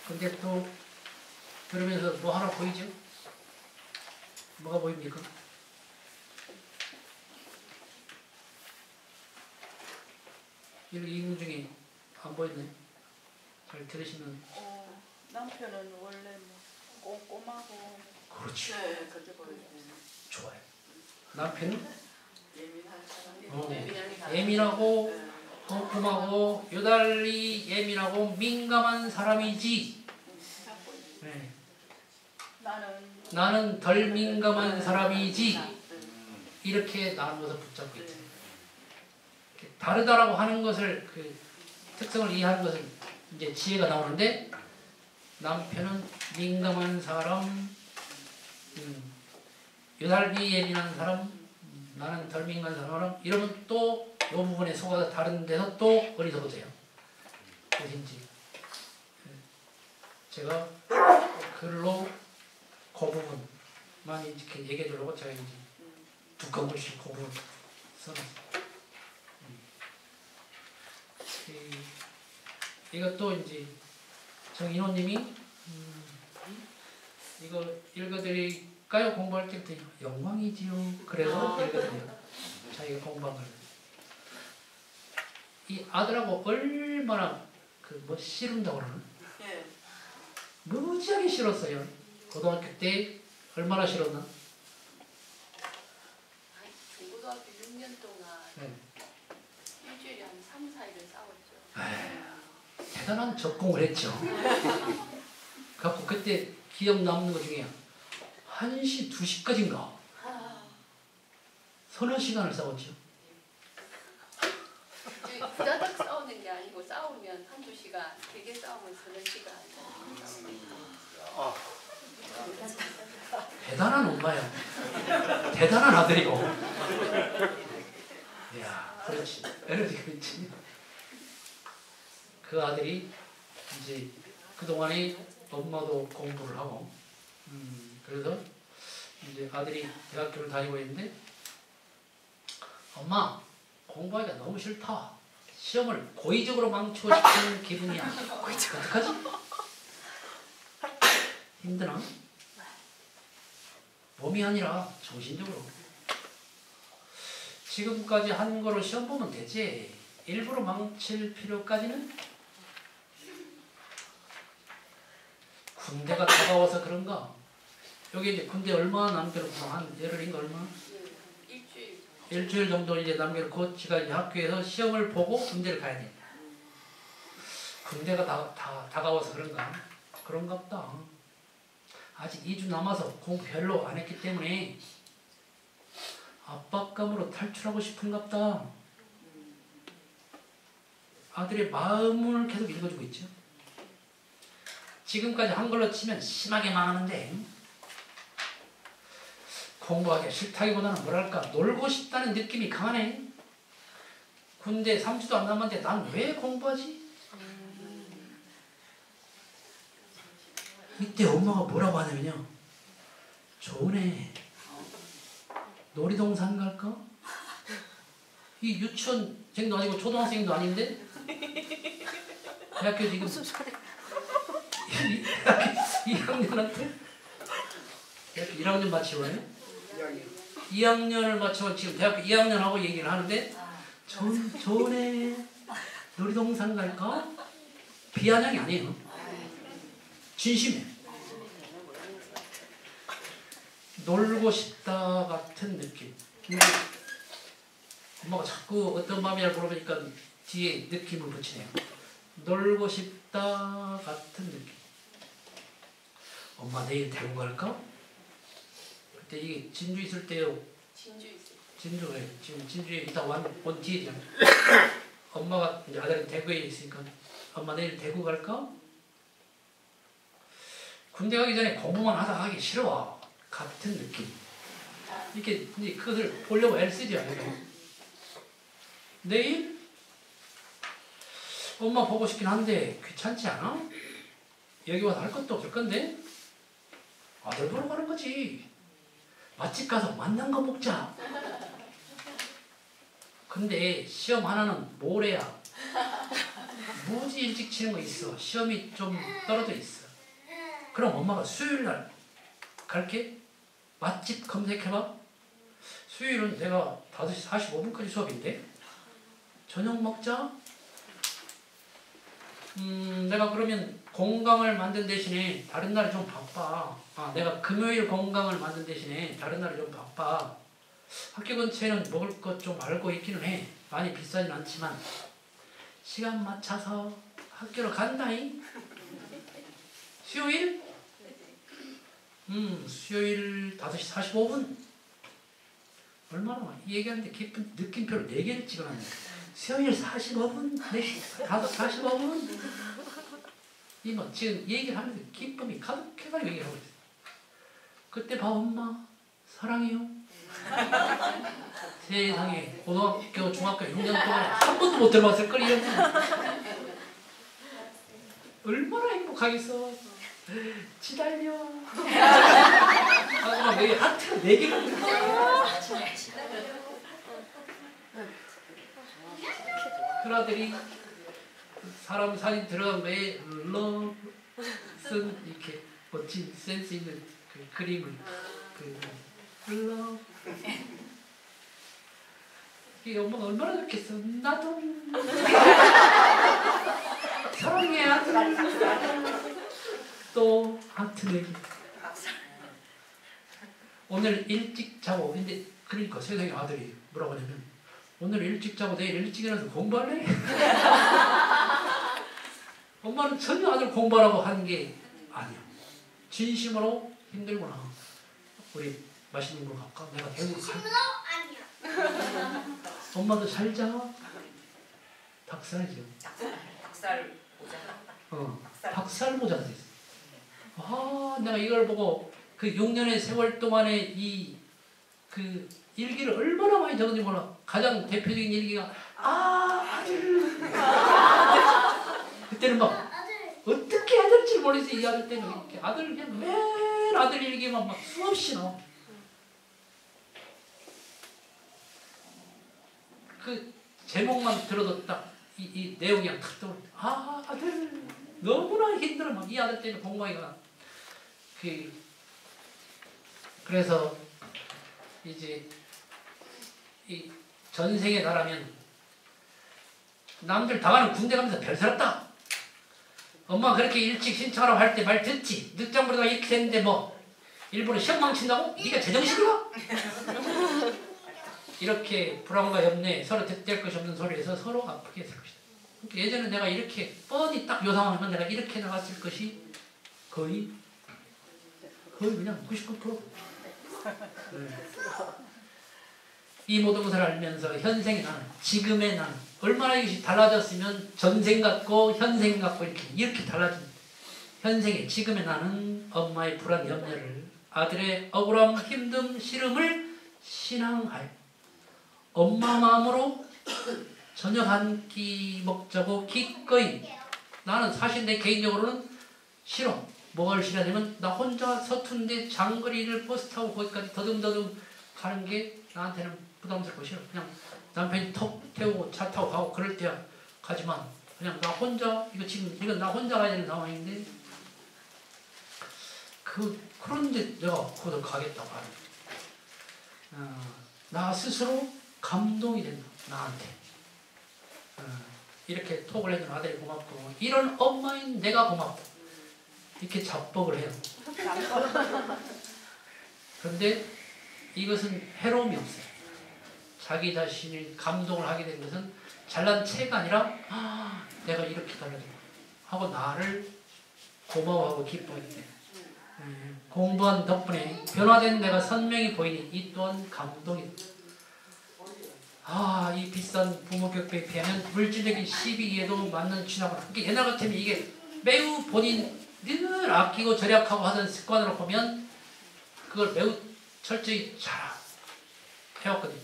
S1: 근데 또 그러면서 뭐 하나 보이죠? 뭐가 보입니까? 이분 중에 안 보였네. 잘 들으시면.
S7: 남편은 원래 뭐 꼼꼼하고.
S1: 그렇지.
S7: 네, 그렇게 보여요.
S1: 좋아요. 남편은
S7: 예민한 사람.
S1: 예민하고 꼼꼼하고 유달리 예민하고 민감한 사람이지. 네. 나는 덜 민감한 사람이지. 이렇게 나누어서 붙잡고 있죠. 다르다라고 하는 것을 그 특성을 이해하는 것을 이제 지혜가 나오는데, 남편은 민감한 사람, 유달리 예민한 사람, 나는 덜 민감한 사람, 이러면 또 이 부분에 속아서 다른 데서 또 어리석어져요. 그것인지 제가 글로 그 부분만 이렇게 얘기해 주려고 제가 이제 두꺼운 글씨 그 부분 써놨어요. 이것도 이제 정인호님이 이거 읽어드릴까요? 공부할 때부터 영광이지요. 그래서 읽어드려요. 자기가 공부한 걸. 이 아들하고 얼마나 싫은다고 그러나? 무지하게 싫었어요. 고등학교 때 얼마나 싫었나?
S7: 중고등학교 6년 동안
S1: 네.
S7: 일주일에 한 3, 4일은 싸웠죠.
S1: 대단한 적공을 했죠. 그래갖고 그때 기억 남는 것 중에 1시, 2시까지인가 서너 시간을 싸웠죠.
S7: 부다닥 싸우는 게 아니고 싸우면 한두 시간, 길게 싸우면 서너 시간.
S1: 대단한 엄마야. 대단한 아들이고. 에너지가 있지. 그 아들이 이제 그동안에 엄마도 공부를 하고, 그래서 이제 아들이 대학교를 다니고 있는데, 엄마, 공부하기가 너무 싫다. 시험을 고의적으로 망치고 싶은 기분이야. 어떡하지? 힘드나? 몸이 아니라 정신적으로. 지금까지 한 거로 시험 보면 되지. 일부러 망칠 필요까지는? 군대가 다가와서 그런가? 여기 이제 군대 얼마나 남겨놓고 한 열흘인가 얼마? 일주일 정도 이제 남겨놓고 지가 이제 학교에서 시험을 보고 군대를 가야 돼. 군대가 다가와서 그런가? 그런가 보다. 아직 2주 남아서 공부 별로 안 했기 때문에 압박감으로 탈출하고 싶은가 보다. 아들의 마음을 계속 읽어주고 있죠. 지금까지 한 걸로 치면 심하게 망하는데, 공부하기 싫다기보다는 뭐랄까 놀고 싶다는 느낌이 강하네. 군대 3주도 안 남았는데 난 왜 공부하지? 이때 엄마가 뭐라고 하냐면요, 좋으네, 놀이동산 갈까? 이 유치원생도 아니고 초등학생도 아닌데 대학교 지금 무슨 소리? 2학년한테 1학년 마치고요. 2학년을 마치고 지금 대학교 2학년하고 얘기를 하는데, 좋네, 놀이동산 갈까? 비아냥이 아니에요. 진심이에요. 놀고 싶다 같은 느낌. 근데 엄마가 자꾸 어떤 마음이라 물어보니까 뒤에 느낌을 붙이네요. 놀고 싶다 같은 느낌. 엄마 내일 대구 갈까? 그때 이게 진주 있을 때요. 진주에 지금 진주에 이따 온 뒤에 엄마가 이제 아들이 대구에 있으니까 엄마 내일 대구 갈까? 군대 가기 전에 공부만 하다가 하기 싫어 같은 느낌. 이렇게 이제 그것을 보려고 LCD 아니에요. 내일 엄마 보고 싶긴 한데 귀찮지 않아? 여기 와서 할 것도 없을 건데 아들 보러 가는 거지. 맛집 가서 맛난 거 먹자. 근데 시험 하나는 모레야. 무지 일찍 치는 거 있어. 시험이 좀 떨어져 있어. 그럼 엄마가 수요일 날 갈게. 맛집 검색해봐. 수요일은 내가 5시 45분까지 수업인데 저녁 먹자. 내가 그러면 공강을 만든 대신에 다른 날이 좀 바빠. 내가 금요일 공강을 만든 대신에 다른 날이 좀 바빠. 학교 근처에는 먹을 것 좀 알고 있기는 해. 많이 비싸진 않지만 시간 맞춰서 학교로 간다잉. 수요일? 수요일 5시 45분. 얼마나 많이 얘기하는데 기쁜 느낌표를 4개를 찍어놨네. 수요일 45분, 4시 45분. 이거 지금 얘기를 하면서 기쁨이 가득해가지고 얘기를 하고 있어. 그때 봐, 엄마 사랑해요. 세상에 고등학교, 중학교 6년 동안에 한 번도 못 들어봤을 걸 이런 거. 얼마나 행복하겠어. 지달려. 내 하트가 4개가 큰아들이 사람 사진 들어간 거에 러브 쓴 이렇게 멋진 센스 있는 그 그림을 러브. 이게 엄마가 얼마나 좋겠어. 나도 사랑해 아들. 또 하트 내기. 오늘 일찍 자고. 근데 그러니까 세상에 아들이 뭐라고 하냐면 오늘 일찍 자고 내일 일찍 일어나서 공부할래? 엄마는 전혀 아들 공부하라고 하는 게 아니야. 진심으로 힘들구나. 우리 맛있는 거 갈까? 내가 대구 갈까? 아니야. 엄마도 잘 자. 닭살이죠.
S6: 닭살 모자.
S1: 닭살 모자가 됐어. 내가 이걸 보고 그 6년의 세월 동안에 그 일기를 얼마나 많이 적은지 몰라. 가장 대표적인 일기가 아들. 그때는 막 어떻게 해야 될지 모르겠어. 이 아들 때문에 이렇게 아들 그냥 매일 아들 얘기만 막 수없이 나와. 그 제목만 들어도 딱 이 내용이 그냥 탁 떠오르. 아 아들 너무나 힘들어. 막 이 아들 때문에 공부하기가. 그래서 이제 이 전생에 나라면 남들 다 가는 군대 가면서 별스럽다. 엄마 그렇게 일찍 신청하라고 할 때 말 듣지. 늦장 부리다가 이렇게 됐는데 뭐 일부러 시험 망친다고? 네가 제정신이야? 이렇게 불안과 염려에 서로 될 것이 없는 소리에서 서로 아프게 될 것이다. 예전에 내가 이렇게 뻔히 딱 요 상황이면 내가 이렇게 나갔을 것이 거의 그냥 99%. 이 모든 것을 알면서 현생의 나는, 지금의 나는 얼마나 이것이 달라졌으면 전생 같고 현생 같고 이렇게 달라진 현생의 지금의 나는 엄마의 불안 염려를 아들의 억울함 힘듦 시름을 신앙하여 엄마 마음으로 저녁 한 끼 먹자고 기꺼이. 나는 사실 내 개인적으로는 싫어. 뭐가 싫어하냐면 나 혼자 서툰데 장거리를 버스 타고 거기까지 더듬더듬 가는 게 나한테는 부담스럽고 싫어. 그냥 남편이 턱 태우고 차 타고 가고 그럴 때야 가지만 그냥 나 혼자 이건 나 혼자 가야 되는 상황인데 그런데 내가 거기서 가겠다고 하는 나 스스로 감동이 된다. 나한테 이렇게 톡을 해준 아들이 고맙고 이런 엄마인 내가 고맙다. 이렇게 잡복을 해요. 그런데 이것은 해로움이 없어요. 자기 자신이 감동을 하게 된 것은 잘난 체가 아니라 내가 이렇게 달라졌다 하고 나를 고마워하고 기뻐하기 때문에 공부한 덕분에 변화된 내가 선명히 보이니 이 또한 감동이다. 이 비싼 부모 교육비에 비하면 물질적인 시비에도 맞는 취하고 옛날 같으면 이게 매우 본인 늘 아끼고 절약하고 하던 습관으로 보면 그걸 매우 철저히 잘 해왔거든요.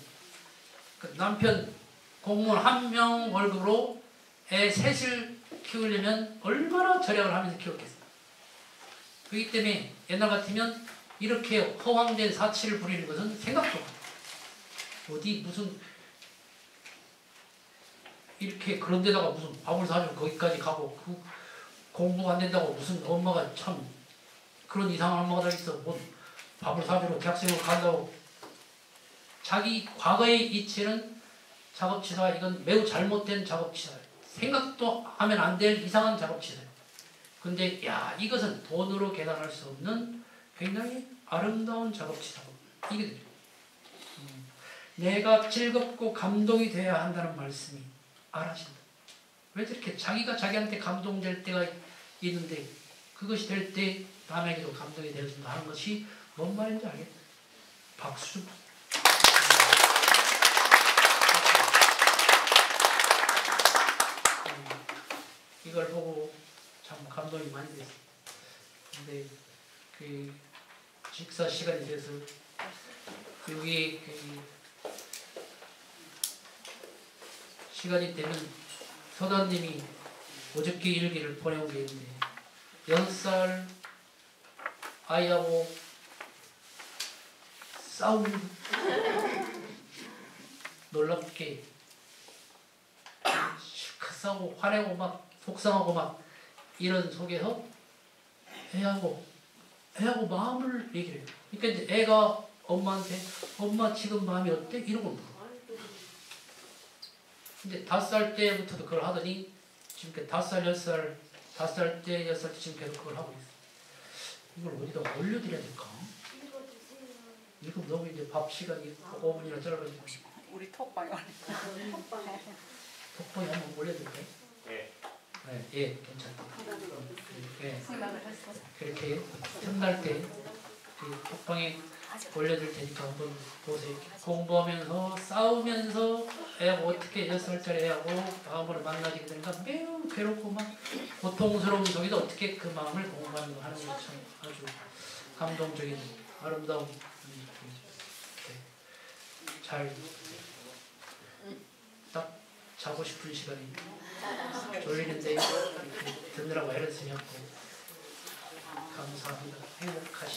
S1: 그 남편 공무원 1명 월급으로 애 셋을 키우려면 얼마나 절약을 하면서 키웠겠어요. 그렇기 때문에 옛날 같으면 이렇게 허황된 사치를 부리는 것은 생각도 못해요. 어디 무슨 이렇게 그런 데다가 무슨 밥을 사주고 거기까지 가고 공부가 안 된다고 무슨 엄마가 참 그런 이상한 엄마가 다 있어. 뭐 밥을 사주러 대학생으로 간다고. 자기 과거의 이치는 작업치사. 이건 매우 잘못된 작업치사예요. 생각도 하면 안 될 이상한 작업치사예요. 근데 이것은 돈으로 계산할 수 없는 굉장히 아름다운 작업치사고 이게 돼요. 내가 즐겁고 감동이 돼야 한다는 말씀이 알아진다. 왜 저렇게 자기가 자기한테 감동될 때가 있는데 그것이 될 때 남에게도 감동이 되어준다 하는 것이 뭔 말인지 알겠다. 박수. 이걸 보고 참 감동이 많이 됐어요. 근데 그 식사 시간이 돼서 여기 시간이 되면 서단님이 어저께 일기를 보내온 게 있는데 6살 아이하고 싸웁니다. 놀랍게 실컷 싸우고 화내고 막 속상하고 막 이런 속에서 애하고 마음을 얘기를 해요. 그러니까 이제 애가 엄마한테 엄마 지금 마음이 어때? 이런 걸 물어. 근데 5살 때부터도 그걸 하더니 지금 5살, 6살, 5살 때, 6살 때 지금 계속 그걸 하고 있어요. 이걸 어디다 올려드려야 될까? 이거 너무 이제 밥 시간이 5분이나 짧아지고.
S9: 우리 톡방에
S1: 톡방에 한번 올려드릴까요?
S4: 네.
S1: 예, 괜찮다. 예, 그렇게 틈날 때 톡방에 올려줄 테니까 한번 보세요. 공부하면서 싸우면서 애하고 어떻게 6살짜리 애하고 마음으로 만나게 되는가 매우 괴롭고 막 고통스러운 속에도 어떻게 그 마음을 공부하는 거 하는 게 참 아주 감동적인 아름다운 잘 딱 자고 싶은 시간이 졸리는데 이렇게 듣느라고 애를 쓰셨고 감사합니다. 행복하게